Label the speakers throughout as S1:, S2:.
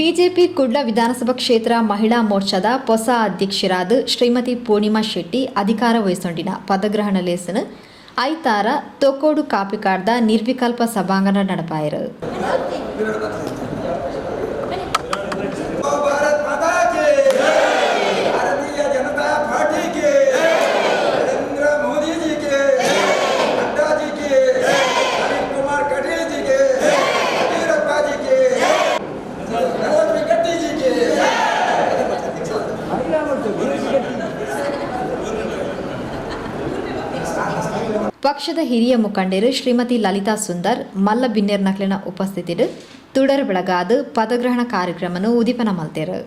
S1: BJP Kudla ವಿಧಾನಸಭಾ ಕ್ಷೇತ್ರ ಮಹಿಳಾ ಮೋರ್ಚಾದ ಹೊಸ ಅಧ್ಯಕ್ಷರಾದ ಶ್ರೀಮತಿ ಪೂರ್ಣಿಮಾ ಶೆಟ್ಟಿ ಅಧಿಕಾರ ವಹಿಸೊಂಡಿನ ಪದಗ್ರಹಣ ಲೇಸನ ಐತಾರ ತೊಕೋಡು ಕಾಪಿಕಾಡ್ದ ನಿರ್ವಿಕಲ್ಪ ಸಭಾಂಗಣ ನಡಪಾಯರು. ಪಕ್ಷದ ಹಿರಿಯ ಮುಖಂಡರು ಶ್ರೀಮತಿ ಲಲಿತಾ ಸುಂದರ್ ಮಲ್ಲ ಬಿನ್ನೇರ್ನಕ್ಲಿನ ಉಪಸ್ಥಿತಿಡು ತುಡರ್ ಬೆಳಗಾದ ಪದಗ್ರಹಣ ಕಾರ್ಯಕ್ರಮವನ್ನು ಉದೀಪನ ಮಲ್ತೇರು.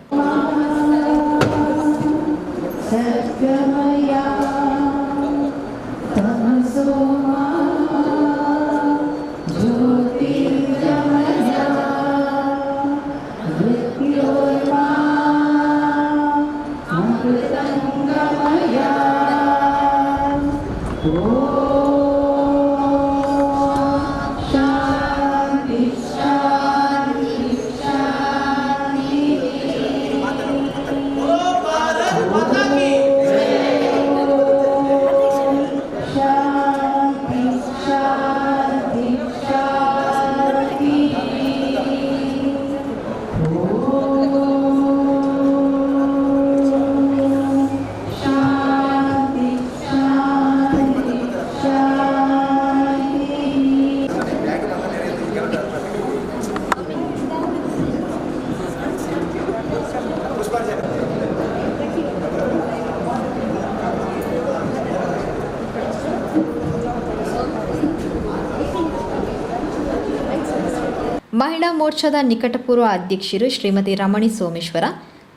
S1: ಮಹಿಳಾ ಮೋರ್ಚಾದ ನಿಕಟಪೂರ್ವ ಅಧ್ಯಕ್ಷರು ಶ್ರೀಮತಿ ರಮಣಿ ಸೋಮೇಶ್ವರ,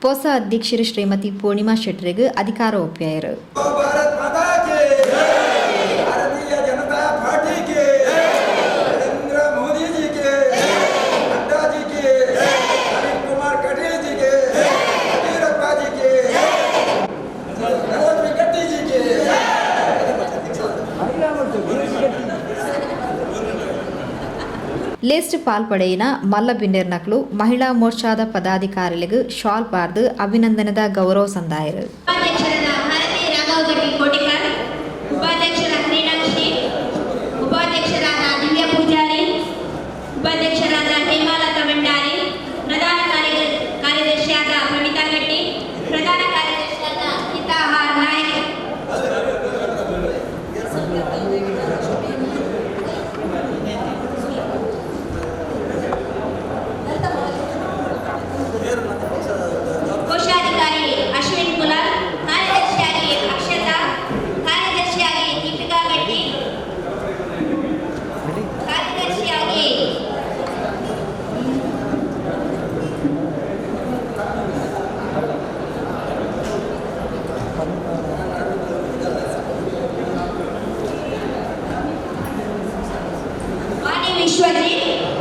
S1: ಹೊಸ ಅಧ್ಯಕ್ಷರು ಶ್ರೀಮತಿ ಪೂರ್ಣಿಮಾ ಶೆಟ್ಟಿಗೆ ಅಧಿಕಾರ ಒಪ್ಪಿಯಾರು. ಲೇಸ್ಟ್ ಪಾಲ್ಪಡೆಯಿನ ಮಲ್ಲ ಬಿನ್ನೇರ್ನಕ್ಲು ಮಹಿಳಾ ಮೋರ್ಚಾದ ಪದಾಧಿಕಾರಿಗಳಿಗೆ ಶಾಲ್ ಪಾರ್ದು ಅಭಿನಂದನದ ಗೌರವ ಸಂದಾಯರು.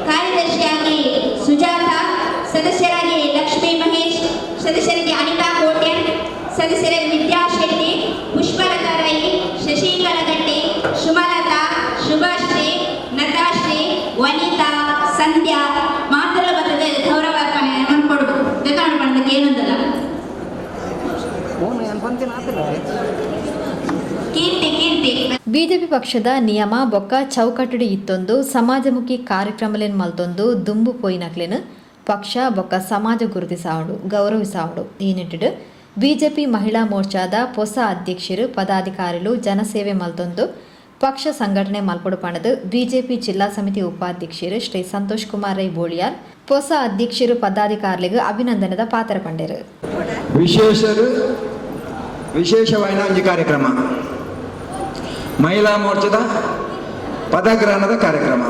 S2: ಕಾರ್ಯದರ್ಶಿಯಾಗಿ ಸುಜಾತ, ಸದಸ್ಯರಾಗಿ ಲಕ್ಷ್ಮೀ ಮಹೇಶ್, ಸದಸ್ಯರಿಗೆ ಅನಿತಾ ಕೋಟ್ಯನ್, ಸದಸ್ಯರಾಗಿ ವಿದ್ಯಾ ಶೆಟ್ಟಿ, ಪುಷ್ಪಲತಾ ರೈ, ಶಶಿಕಲಾ ಗಟ್ಟಿ, ಸುಮಲತಾ, ಶುಭಶ್ರೀ, ನತಾಶ್ರೀ, ವನಿತಾ, ಸಂಧ್ಯಾ ಮಾತ್ರ ಬರ್ತದೆ ಗೌರವ ಅನ್ಕೊಡ್ಬೇಕು. ಬೇಕಾದ್ರೆ ಮಾಡೋದಕ್ಕೆ ಏನಂದಲ್ಲ
S1: ಬಿಜೆಪಿ ಪಕ್ಷದ ನಿಯಮ ಬೊಕ್ಕ ಚೌಕಟ್ಟಡಿ ಇತ್ತೊಂದು ಸಮಾಜಮುಖಿ ಕಾರ್ಯಕ್ರಮಲೇನು ಮಲ್ತೊಂದು ದುಂಬು ಪೋಯಿನಕ್ಲೇನು ಪಕ್ಷ ಬೊಕ್ಕ ಸಮಾಜ ಗುರುತಿಸಾವಡು ಗೌರವಿಸಾವಡು ಈ ನಿಟ್ಟಿಡು ಬಿಜೆಪಿ ಮಹಿಳಾ ಮೋರ್ಚಾದ ಹೊಸ ಅಧ್ಯಕ್ಷರು ಪದಾಧಿಕಾರಿಗಳು ಜನಸೇವೆ ಮಲ್ತೊಂದು ಪಕ್ಷ ಸಂಘಟನೆ ಮಲ್ಪಡು ಪಣದು ಬಿಜೆಪಿ ಜಿಲ್ಲಾ ಸಮಿತಿ ಉಪಾಧ್ಯಕ್ಷರು ಶ್ರೀ ಸಂತೋಷ್ ಕುಮಾರ್ ರೈ ಬೋಳಿಯಾರ್ ಹೊಸ ಅಧ್ಯಕ್ಷರು ಪದಾಧಿಕಾರಿಗಳಿಗೆ ಅಭಿನಂದನದ ಪಾತ್ರ ಪಂಡರು.
S3: ವಿಶೇಷವಾದ ಒಂದು ಕಾರ್ಯಕ್ರಮ ಮಹಿಳಾ ಮೋರ್ಚಾದ ಪದಗ್ರಹಣದ ಕಾರ್ಯಕ್ರಮ.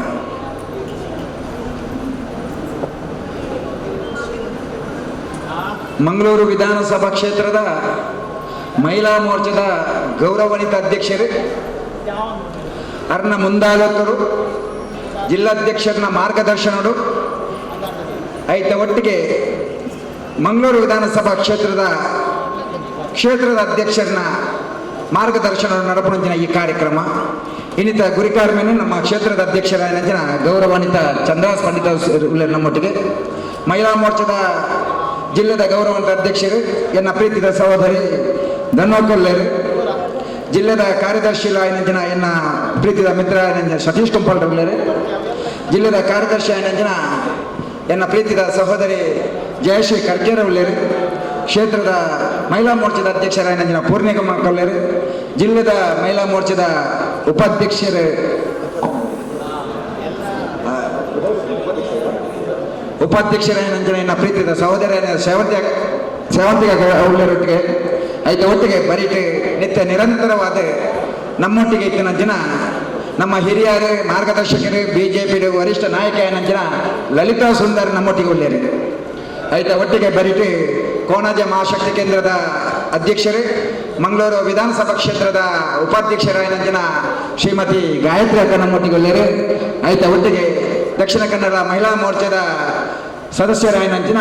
S3: ಮಂಗಳೂರು ವಿಧಾನಸಭಾ ಕ್ಷೇತ್ರದ ಮಹಿಳಾ ಮೋರ್ಚಾದ ಗೌರವಾನ್ವಿತ ಅಧ್ಯಕ್ಷರು ಅರ್ನ ಮುಂದಾಲೋಕರು ಜಿಲ್ಲಾಧ್ಯಕ್ಷರನ್ನ ಮಾರ್ಗದರ್ಶನರು ಐತ ಒಟ್ಟಿಗೆ ಮಂಗಳೂರು ವಿಧಾನಸಭಾ ಕ್ಷೇತ್ರದ ಅಧ್ಯಕ್ಷರನ್ನ ಮಾರ್ಗದರ್ಶನ ನಡಪುಂಜಿನ ಈ ಕಾರ್ಯಕ್ರಮ ಇನ್ನಿತ ಗುರಿಕಾರ್ಮೇನು ನಮ್ಮ ಕ್ಷೇತ್ರದ ಅಧ್ಯಕ್ಷರಾದ ಗೌರವಾನ್ವಿತ ಚಂದ್ರಾಸ್ ಪಂಡಿತ ನಮ್ಮೊಟ್ಟಿಗೆ ಮಹಿಳಾ ಮೋರ್ಚಾದ ಜಿಲ್ಲೆದ ಗೌರವಂತ ಅಧ್ಯಕ್ಷರು ಎನ್ನ ಪ್ರೀತಿದ ಸಹೋದರಿ ಧನ್ವಕೊಲ್ಲೇರು, ಜಿಲ್ಲೆದ ಕಾರ್ಯದರ್ಶಿ ಆಯ್ನಂಜಿನ ಎನ್ನ ಪ್ರೀತಿದ ಮಿತ್ರ ಆಯ್ನಂಜಿನ ಸತೀಶ್ ಕುಂಪಲ್ರಲ್ಲೇರು, ಜಿಲ್ಲೆದ ಕಾರ್ಯದರ್ಶಿ ಆಯ್ನಂಜಿನ ಎನ್ನ ಪ್ರೀತಿದ ಸಹೋದರಿ ಜಯಶ್ರೀ ಕರ್ಕೇರವಲ್ಲೇರು, ಕ್ಷೇತ್ರದ ಮಹಿಳಾ ಮೋರ್ಚಾದ ಅಧ್ಯಕ್ಷರಾಯ್ನಂಜಿನ ಪೂರ್ಣಿಕಮ್ಮ ಕೊಲ್ಲೇರು, ಜಿಲ್ಲೆದ ಮಹಿಳಾ ಮೋರ್ಚಾದ ಉಪಾಧ್ಯಕ್ಷರಾಯ್ನಂಜಿನ ಎನ್ನ ಪ್ರೀತಿದ ಸಹೋದರಿ ಸೇವಂತಿಕ ಅವಳರೊಟ್ಟಿಗೆ ಐತೆ ಒಟ್ಟಿಗೆ ಬರೀಟ್ ನಿತ್ಯ ನಿರಂತರವಾದ ನಮ್ಮೊಟ್ಟಿಗೆ ಇತ್ತಿನ ಜನ ನಮ್ಮ ಹಿರಿಯರು ಮಾರ್ಗದರ್ಶಕರು BJP ವರಿಷ್ಠ ನಾಯಕ ಏನಂಜಿನ ಲಲಿತಾ ಸುಂದರ್ ನಮ್ಮೊಟ್ಟಿಗೆ ಉಳ್ಳೇರು ಐತೆ ಒಟ್ಟಿಗೆ ಬರೀಟ್ ಕೋಣಾಜ ಮಹಾಶಕ್ತಿ ಕೇಂದ್ರದ ಅಧ್ಯಕ್ಷರು, ಮಂಗಳೂರು ವಿಧಾನಸಭಾ ಕ್ಷೇತ್ರದ ಉಪಾಧ್ಯಕ್ಷರಾಯನಂಜಿನ ಶ್ರೀಮತಿ ಗಾಯತ್ರಿ ಅಕ್ಕ ನಮ್ಮೊಟ್ಟಿಗೆ ಉಳ್ಳೇರು ಐತೆ ಒಟ್ಟಿಗೆ ದಕ್ಷಿಣ ಕನ್ನಡ ಮಹಿಳಾ ಮೋರ್ಚಾದ ಸದಸ್ಯರಾಯನಂಚಿನ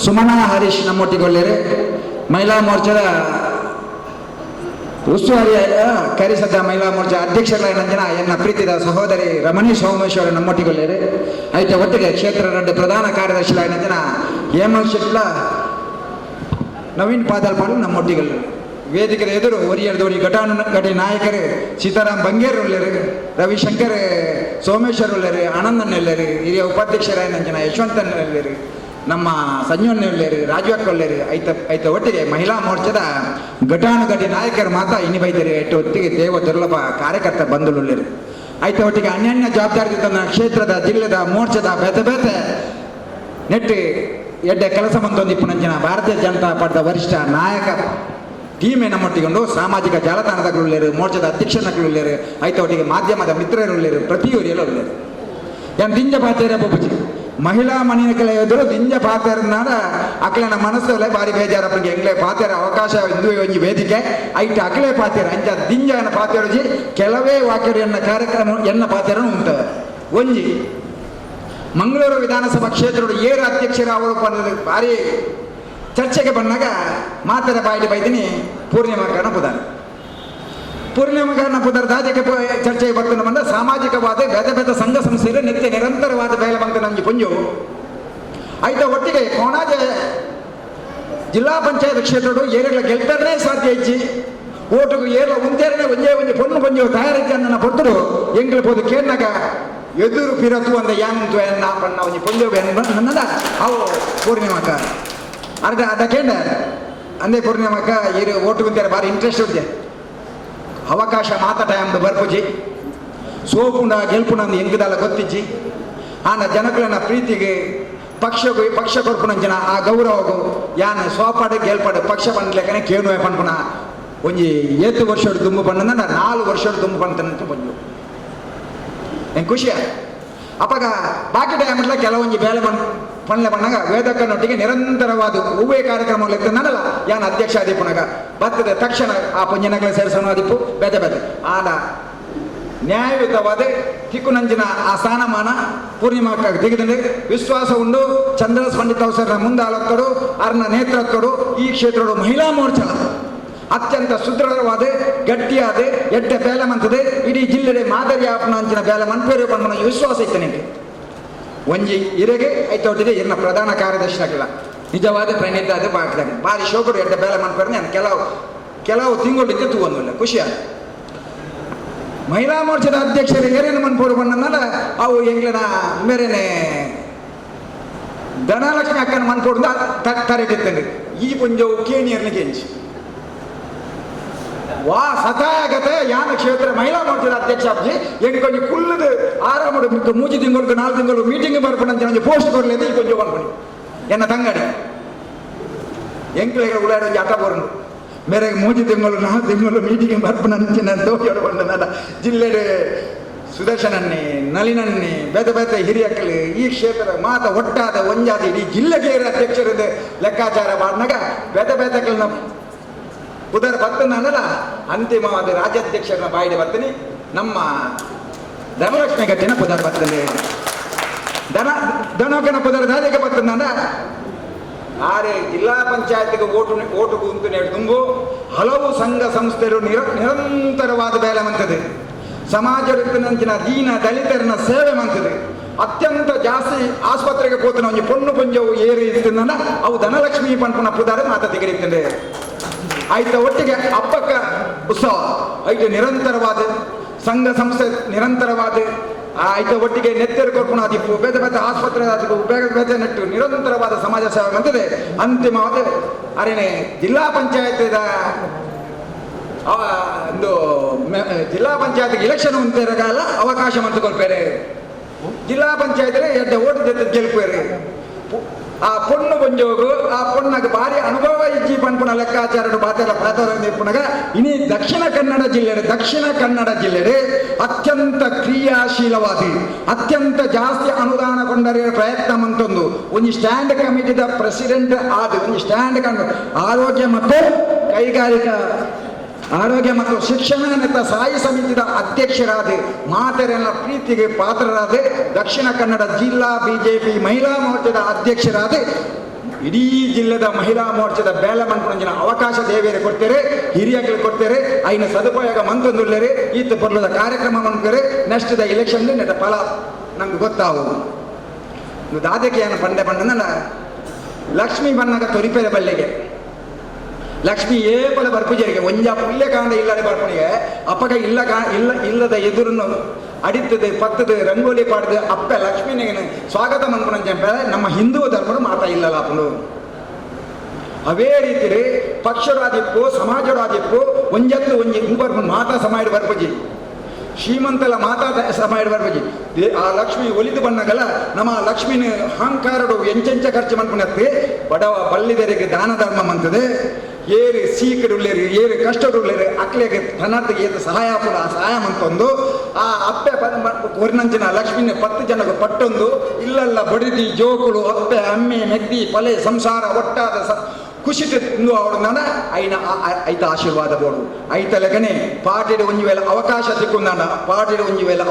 S3: ಸುಮನಾ ಹರೀಶ್ ನಮ್ಮೊಟ್ಟಿಗೆ ಒಳ್ಳೆಯರು, ಮಹಿಳಾ ಮೋರ್ಚಾದ ಉಸ್ತುವಾರಿ ಕರಿಸದ್ದ ಮಹಿಳಾ ಮೋರ್ಚಾ ಅಧ್ಯಕ್ಷರಾಯನಂಚಿನ ಎನ್ನ ಪ್ರೀತಿದ ಸಹೋದರಿ ರಮಣಿ ಸೋಮೇಶ್ವರ ನಮ್ಮೊಟ್ಟಿಗೆ ಒಳ್ಳೆಯರು ಐತೆ ಒಟ್ಟಿಗೆ ಕ್ಷೇತ್ರ 2 ಪ್ರಧಾನ ಕಾರ್ಯದರ್ಶಿಗಳಾಯನಂಚಿನ ಹೇಮಂತ್ ಶೆಟ್ಲ ನವೀನ್ ಪಾದಲ್ಪಾಡು ನಮ್ಮೊಟ್ಟಿಗೆ ವೇದಿಕೆಯ ಎದುರು ಒರಿಯರ್ದೋಡಿ ಘಟಾನುಘಟಿ ನಾಯಕರು ಸೀತಾರಾಮ್ ಬಂಗೇರ್ ಉಳ್ಳರು, ರವಿಶಂಕರ್ ಸೋಮೇಶ್ವರ್ ಉಳ್ಳರು, ಆನಂದನ್ ಉಳ್ಳರು, ಹಿರಿಯ ಉಪಾಧ್ಯಕ್ಷರಾಯನಂಚಿನ ಯಶವಂತನ್ ಉಳ್ಳರು, ನಮ್ಮ ಸಂಜೋನ್ ಉಳ್ಳರು, ರಾಜವಕ್ಕ ಉಳ್ಳರು ಐತ ಒಟ್ಟಿಗೆ ಮಹಿಳಾ ಮೋರ್ಚಾದ ಘಟಾನುಘಟಿ ನಾಯಕರು ಮಾತ್ರ ಇನಿ ಬೈದರು ಐಟ ಒಟ್ಟಿಗೆ ದೇವ ದುರ್ಲಭ ಕಾರ್ಯಕರ್ತ ಬಂಧುಳುಳ್ಳರು ಐತ ಒಟ್ಟಿಗೆ ಅನ್ಯಾನ್ಯ ಜವಾಬ್ದಾರಿ ತನ್ನ ಕ್ಷೇತ್ರದ ಜಿಲ್ಲೆದ ಮೋರ್ಚಾದ ಬೇತೆ ನೆಟ್ಟು ಎಡ್ಡೆ ಕೆಲಸ ಮಂತೊಂದಿಪ್ಪುನಂಚಿನ ಭಾರತೀಯ ಜನತಾ ಪಾರ್ಟಿದ ವರಿಷ್ಠ ನಾಯಕ ಟೀಮೇ ನಮ್ಮೊಟ್ಟಿಗೊಂಡು ಸಾಮಾಜಿಕ ಜಾಲತಾಣದಗಳುಳ್ಳರು, ಮೋರ್ಚಾದ ಅಧ್ಯಕ್ಷನಗಳುಳ್ಳರು ಐತ ಒಟ್ಟಿಗೆ ಮಾಧ್ಯಮದ ಮಿತ್ರರುಳ್ಳರು, ಪ್ರತಿಯೊರಿಯಲ್ಲ ಉಳ್ಳರು ಏನು ದಿಂಜ ಪಾತೇರ ಬೊಬ್ಬುಜಿ ಮಹಿಳಾ ಮಣಿಗಳ ಎದುರು ದಿಂಜ ಪಾತೇರನಾದ ಅಕ್ಲನ ಮನಸ್ಸಲ್ಲೇ ಬಾರಿ ಬೇಜಾರಪ್ಪಗೆ ಎಂಗ್ಲೇ ಪಾತೇರ ಅವಕಾಶ ಇಂದು ಒಂಜಿ ವೇದಿಕೆ ಐಟ ಅಕ್ಲೇ ಪಾತೇರ ಅಂಚ ದಿಂಜನ ಪಾತೇರಜಿ ಕೆಲವೇ ವಾಕ್ಯರು ಎನ್ನ ಕಾರ್ಯಕ್ರಮ ಎನ್ನ ಪಾತೇರನು ಉಂಟು ಒಂಜಿ ಮಂಗಳೂರು ವಿಧಾನಸಭಾ ಕ್ಷೇತ್ರದ ಏರು ಅಧ್ಯಕ್ಷರ ಅವರು ಭಾರಿ ಚರ್ಚೆಗೆ ಬಂದಾಗ ಮಾತರ ಬಾಯಿಲಿ ಬೈದಿನಿ ಪೂರ್ಣಿಮಾಕರಣ ಪುದರ್ ದಾಜಕ್ಕೆ ಚರ್ಚೆಗೆ ಬರ್ತನ ಬಂದ ಸಾಮಾಜಿಕವಾದ ಬೇದ ಸಂಘ ಸಂಸ್ಥೆಗಳು ನಿತ್ಯ ನಿರಂತರವಾದ ಬೇಲೆ ಬಂದ ನಮಗೆ ಪುಂಜು ಐತ ಒಟ್ಟಿಗೆ ಕೋಣಾಜ ಜಿಲ್ಲಾ ಪಂಚಾಯತ್ ಕ್ಷೇತ್ರಗಳು ಏರಿಗಳ ಗೆಲ್ತಾರೇ ಸಾಧ್ಯ ಇಚ್ಚಿ ಓಟುಗೂ ಏರ್ಲ ಉಂತೇರನೆ ಒಂಜೆ ಪೊಣ್ಣು ಪಂಜು ತಯಾರಿಸಿ ನನ್ನ ಪೊತ್ತರು ಎಂಗ್ಲ ಪೋದು ಕೇರ್ನಾಗ ಎದುರು ಪಿರತು ಅಂದ ಯಾಂತು ಎನ್ನ ಪಣ್ಣ ಒಂಜಿ ಪೊಂಜು ನನ್ನದ ಅವು ಪೂರ್ಣಿಮಾಕ ಅದಕ್ಕೇಂಡ ಅಂದೇ ಪೂರ್ಣಿಮಾಕ ಏರು ಓಟು ಕುಂತಾರೆ ಭಾರಿ ಇಂಟ್ರೆಸ್ಟ್ ಇದೆ ಅವಕಾಶ ಮಾತಾಟ ಎಂಬ ಬರ್ಪುಜಿ ಸೋಪುಂಡ ಗೆಲ್ಪುಂಡ ಎಂಗದಲ್ಲ ಗೊತ್ತಿಜ್ಜಿ ಆನ ಜನಗಳನ್ನ ಪ್ರೀತಿಗೆ ಪಕ್ಷ ಕೊರ್ಪುನಂಜನ ಆ ಗೌರವಗೂ ಯಾನ ಸೋಪಾಡು ಗೆಲ್ಪಾಡು ಪಕ್ಷ ಬಂದ್ಲೆಕ್ಕನೆ ಕೇಳುವೆ ಪನ್ಪುನ ಒಂಜಿ 7 ವರ್ಷ ದುಂಬು ಪಂಡ 4 ವರ್ಷ ದುಂಬು ಪಂತನಂತ ಬಂದು ಹೆಂಗೆ ಖುಷಿಯ ಅಪ್ಪಗ ಬಾಕಿ ಟೈಮ್ಲ ಕೆಲವೊಂಜಿ ಬೇಲೆ ಪಣ್ಲೆ ಬಣ್ಣಾಗ ವೇದಕ್ಕನೊಟ್ಟಿಗೆ ನಿರಂತರವಾದ ಹೂವೇ ಕಾರ್ಯಕ್ರಮಗಳು ಎತ್ತನಲ್ಲ ಯಾನ ಅಧ್ಯಕ್ಷ ಆದಿಪ್ಪುನಾಗ ಬರ್ತದ ತಕ್ಷಣ ಆ ಪುಂಜನಗಳ ಸೇರಿಸೋಣ ಆದಿಪ್ಪು ಬೇದೆ ಆದ ನ್ಯಾಯಯುತವಾದ ತಿಕ್ಕುನಂಜಿನ ಆ ಸ್ಥಾನಮಾನ ಪೂರ್ಣಿಮಾಕ ತೆಗೆದಂಡೆ ವಿಶ್ವಾಸ ಉಂಡು ಚಂದ್ರಸ್ ಪಂಡಿತ್ ಅವಸರ ಮುಂದಾಳತ್ತರು ಅರ್ನ ನೇತೃತ್ವಡು ಈ ಕ್ಷೇತ್ರಡು ಮಹಿಳಾ ಮೋರ್ಚಾ ಅತ್ಯಂತ ಸುದೃಢವಾದ ಗಟ್ಟಿಯಾದ ಎಡ್ಡೆ ಬೇಲೆ ಮಂತದೆ ಇಡೀ ಜಿಲ್ಲೆಡೆ ಮಾದರಿ ಆಪನಂಚಿನ ಬೇಲೆ ಮನ್ಪೇರು ಪನ್ಮನ ವಿಶ್ವಾಸ ಇತ್ತು ನಿಮಗೆ ಒಂಜಿ ಇರೆಗೆ ಐತೊಟ್ಟಿಗೆ ಇನ್ನ ಪ್ರಧಾನ ಕಾರ್ಯದರ್ಶಿ ಆಗಿಲ್ಲ ನಿಜವಾದ ಪ್ರಣಿತಾದ ಬಾಕ್ಲಾಗ ಭಾರಿ ಶೋಕರು ಎಡ್ಡೆ ಬೇಲೆ ಮನ್ಪೇರು ನಾನು ಕೆಲವು ತಿಂಗಳಿಂದ ತೂವೊಂದಿಲ್ಲ ಖುಷಿಯಾದ ಮಹಿಳಾ ಮೋರ್ಚಾದ ಅಧ್ಯಕ್ಷರು ಏನೇನು ಮನ್ಪೂರು ಬಣ್ಣನಲ್ಲ ಅವು ಎಂಗ್ಲನ ಮೇರೇನೆ ಧನಲಕ್ಷ್ಮಿ ಅಕ್ಕನ ಮನ್ಪೂರ್ದ ತರೆಟಿತ್ತಂಗೆ ಈ ಪುಂಜವು ಕೇಣಿಯರ್ನ ಕೆಂಚಿ ವಾ ಸತಾಗತ ಯಾನ ಕ್ಷೇತ್ರ ಮಹಿಳಾ ಮೋರ್ಚಾದ ಅಧ್ಯಕ್ಷ ಅಪ್ಜಿ ಎಂಗ್ ಕೊಂಚ ಕುಲ್ಲದು ಆರಾಮಡು 3 ತಿಂಗಳು 4 ತಿಂಗಳು ಮೀಟಿಂಗ್ ಬರ್ಪಣಂತ ಪೋಸ್ಟ್ ಕೊರ್ಲಿಂದ ಈ ಕೊಂಚ ಬಂದ್ಬಿಡಿ ಎನ್ನ ತಂಗಡಿ ಎಂಕ್ಲೆಗಳು ಉಳ್ಳಾಡ ಆಟ ಬರೋದು ಮೇರೆ 3 ತಿಂಗಳು 4 ತಿಂಗಳು ಮೀಟಿಂಗ್ ಬರ್ಪಣಂಚಿನ ತೋಜೊಡ ಜಿಲ್ಲೆಡೆ ಸುದರ್ಶನನ್ನೇ ನಳಿನನ್ನೇ ಬೇತೆ ಹಿರಿಯಕ್ಕಳು ಈ ಕ್ಷೇತ್ರದ ಮಾತ ಒಟ್ಟಾದ ಒಂಜಾದ ಇಡೀ ಜಿಲ್ಲೆಗೆ ಅಧ್ಯಕ್ಷರದ ಲೆಕ್ಕಾಚಾರ ಮಾಡಿದಾಗ ಬೇತೆಗಳನ್ನ ಉದರ ಬರ್ತನಲ್ಲ ಅಂತಿಮವಾದ ರಾಜ್ಯಾಧ್ಯಕ್ಷರನ್ನ ಬಾಯಿಗೆ ಬರ್ತೀನಿ ನಮ್ಮ ಧನಲಕ್ಷ್ಮಿ ಗಟ್ಟಿನ ಪುದರ್ ಬರ್ತದೆ ಧನಕನ ಪುದರ್ ದಾದಿಗೆ ಬರ್ತಂದ ಆರೆ ಜಿಲ್ಲಾ ಪಂಚಾಯತ್ಗೆ ಓಟು ಕುಂತು ತುಂಬು ಹಲವು ಸಂಘ ಸಂಸ್ಥೆಗಳು ನಿರಂತರವಾದ ಬೇಲೆ ಮಂತದೆ ಸಮಾಜ ನಂಚಿನ ದೀನ ದಲಿತರನ್ನ ಸೇವೆ ಮಂತದೆ ಅತ್ಯಂತ ಜಾಸ್ತಿ ಆಸ್ಪತ್ರೆಗೆ ಹೋತನ ಒಂಜಿ ಪೊಣ್ಣು ಪುಂಜವು ಏರಿ ಇತ್ತಿಂದ ಅವು ಧನಲಕ್ಷ್ಮಿ ಪಂಪನ ಪುದಾರೆ ಮಾತ ತೆಗೆದಿತ್ತಂಡೆ ಆಯ್ತ ಒಟ್ಟಿಗೆ ಹಬ್ಬಕ್ಕ ಉತ್ಸವ ಐದು ನಿರಂತರವಾದ ಸಂಘ ಸಂಸ್ಥೆ ನಿರಂತರವಾದ ಆಯ್ತ ಒಟ್ಟಿಗೆ ನೆತ್ತೆರು ಕೊರ್ಕೊಂಡು ಆದಿಪ್ಪು ಬೇರೆ ಬೇರೆ ಆಸ್ಪತ್ರೆ ಆದಿಪ್ಪು ಬೇರೆ ಬೇರೆ ನೆಟ್ಟು ನಿರಂತರವಾದ ಸಮಾಜ ಸೇವೆ ಬಂದಿದೆ. ಅಂತಿಮವಾದ ಅರೇನೆ ಜಿಲ್ಲಾ ಪಂಚಾಯತ್ ಒಂದು ಜಿಲ್ಲಾ ಪಂಚಾಯತ್ ಇಲೆಕ್ಷನ್ ಕಾಲ ಅವಕಾಶ ಮಂತು ಕೊಲ್ಪೇರೆ ಜಿಲ್ಲಾ ಪಂಚಾಯತ್ ಎಡ್ಡ ಓಟ್ ಜೊತೆ ಗೆಲ್ಪೇರೆ ಆ ಪೊಣ್ಣು ಬಂಜೋಗು ಆ ಪೊಣ್ಣಗೆ ಭಾರಿ ಅನುಭವ ಇಜ್ಜಿ ಪನ್ಪುಣ ಲೆಕ್ಕಾಚಾರ ಬಾತೆಲ್ಲ ಪ್ರಾತಃಪುಣಗ ಇನಿ ದಕ್ಷಿಣ ಕನ್ನಡ ಜಿಲ್ಲೆಡೆ ಅತ್ಯಂತ ಕ್ರಿಯಾಶೀಲವಾದಿ ಅತ್ಯಂತ ಜಾಸ್ತಿ ಅನುದಾನ ಕೊಂಡರೆ ಪ್ರಯತ್ನ ಮಂತೊಂದು ಒಂದು ಸ್ಟ್ಯಾಂಡ್ ಕಮಿಟಿದ ಪ್ರೆಸಿಡೆಂಟ್ ಆದ ಒಂದು ಸ್ಟ್ಯಾಂಡ್ ಆರೋಗ್ಯ ಮತ್ತು ಕೈಗಾರಿಕಾ ಆರೋಗ್ಯ ಮತ್ತು ಶಿಕ್ಷಣ ನೆತ್ತ ಸ್ಥಾಯಿ ಸಮಿತಿಯ ಅಧ್ಯಕ್ಷರಾದ ಮಾತೆರೆಲ್ಲ ಪ್ರೀತಿಗೆ ಪಾತ್ರರಾದ ದಕ್ಷಿಣ ಕನ್ನಡ ಜಿಲ್ಲಾ ಬಿಜೆಪಿ ಮಹಿಳಾ ಮೋರ್ಚಾದ ಅಧ್ಯಕ್ಷರಾದ ಇಡೀ ಜಿಲ್ಲೆದ ಮಹಿಳಾ ಮೋರ್ಚಾದ ಬೇಲ ಮನ್ಪುಂಜಿನ ಅವಕಾಶ ದೇವೇರೆ ಕೊಡ್ತೇರೆ ಹಿರಿಯಗಳು ಕೊಡ್ತೇರೆ ಐನ ಸದುಪಯೋಗ ಮಂತೊಂದುಳ್ಳೇರೆ ಈತ ಬರ್ಲದ ಕಾರ್ಯಕ್ರಮ ಮನ್ಕರೆ ನೆಕ್ಸ್ಟ್ ದ ಇಲೆಕ್ಷನ್ ನೆಟ್ಟ ಫಲ ನಮ್ಗೆ ಗೊತ್ತಾವು ದಾದಕ್ಕೆ ಏನು ಪಂಡ ಲಕ್ಷ್ಮೀ ಬಣ್ಣಗ ತೊರಿಪೆರೆ ಬಲ್ಲೆಗೆ ಲಕ್ಷ್ಮಿ ಏಪಲ ಬರ್ಪುಜರಿಗೆ ಒಂಜ ಪುಲ್ಯ ಕಾಂಡ ಇಲ್ಲದೆ ಬರ್ಪಣಿಗೆ ಅಪ್ಪಗ ಇಲ್ಲದ ಎದುರನ್ನು ಅಡಿತದೆ ಪತ್ತದು ರಂಗೋಲಿ ಪಾಡ್ದು ಅಪ್ಪ ಲಕ್ಷ್ಮಿನಿಗೆ ಸ್ವಾಗತ ಮನ್ಪುಣಂಜ ನಮ್ಮ ಹಿಂದೂ ಧರ್ಮರು ಮಾತಾ ಇಲ್ಲಲ್ಲ ಅಪ್ಪನು ಅವೇ ರೀತಿ ಪಕ್ಷರಾದಿಪ್ಪು ಸಮಾಜರಾದಿಪ್ಪು ಒಂಜತ್ತು ಒಂಜಿ ಬರ್ಪು ಮಾತಾ ಸಮಾಜ ಬರ್ಪುಜಿ ಶ್ರೀಮಂತಲ ಮಾತಾ ಸಮಾಜ ಬರ್ಪುಜಿ ಆ ಲಕ್ಷ್ಮಿ ಒಲಿದು ಬಣ್ಣಗಲ ನಮ್ಮ ಲಕ್ಷ್ಮಿನ ಅಹಂಕಾರಡು ಎಂಚೆಂಚ ಖರ್ಚು ಮನ್ಪುಣತ್ತೆ ಬಡವ ಬಲ್ಲಿದರಿಗೆ ದಾನ ಧರ್ಮ ಮಂತದೆ ಏರು ಸೀಕಡುಳ್ಳೇರಿ ಏರು ಕಷ್ಟಡುಳ್ಳೇರಿ ಅಕ್ಲೆಗೆ ಧನಾರ್ಥಿಗೆ ಏದು ಸಹಾಯ ಪುಡ ಸಹಾಯ ಮಂತೊಂದು ಆ ಅಪ್ಪೆ ಕೊರಿನಂಚಿನ ಲಕ್ಷ್ಮಿನ 10 ಜನಗೂ ಪಟ್ಟೊಂದು ಇಲ್ಲೆಲ್ಲ ಬಡಿದಿ ಜೋಕುಳು ಅಪ್ಪೆ ಅಮ್ಮೆ ಮೆದ್ದಿ ಪಲೆ ಸಂಸಾರ ಒಟ್ಟಾದ ಖುಷಿ ತಿಂದು ಅವಳನ್ನ ಐನ ಐತ ಆಶೀರ್ವಾದ ಬೋಡು ಐತ ಲೆಗನೆ ಪಾರ್ಟಿಡ್ ಒಂಜಿ ವೇಳೆ ಅವಕಾಶ ತಿಕ್ಕೊಂದಾಂಡ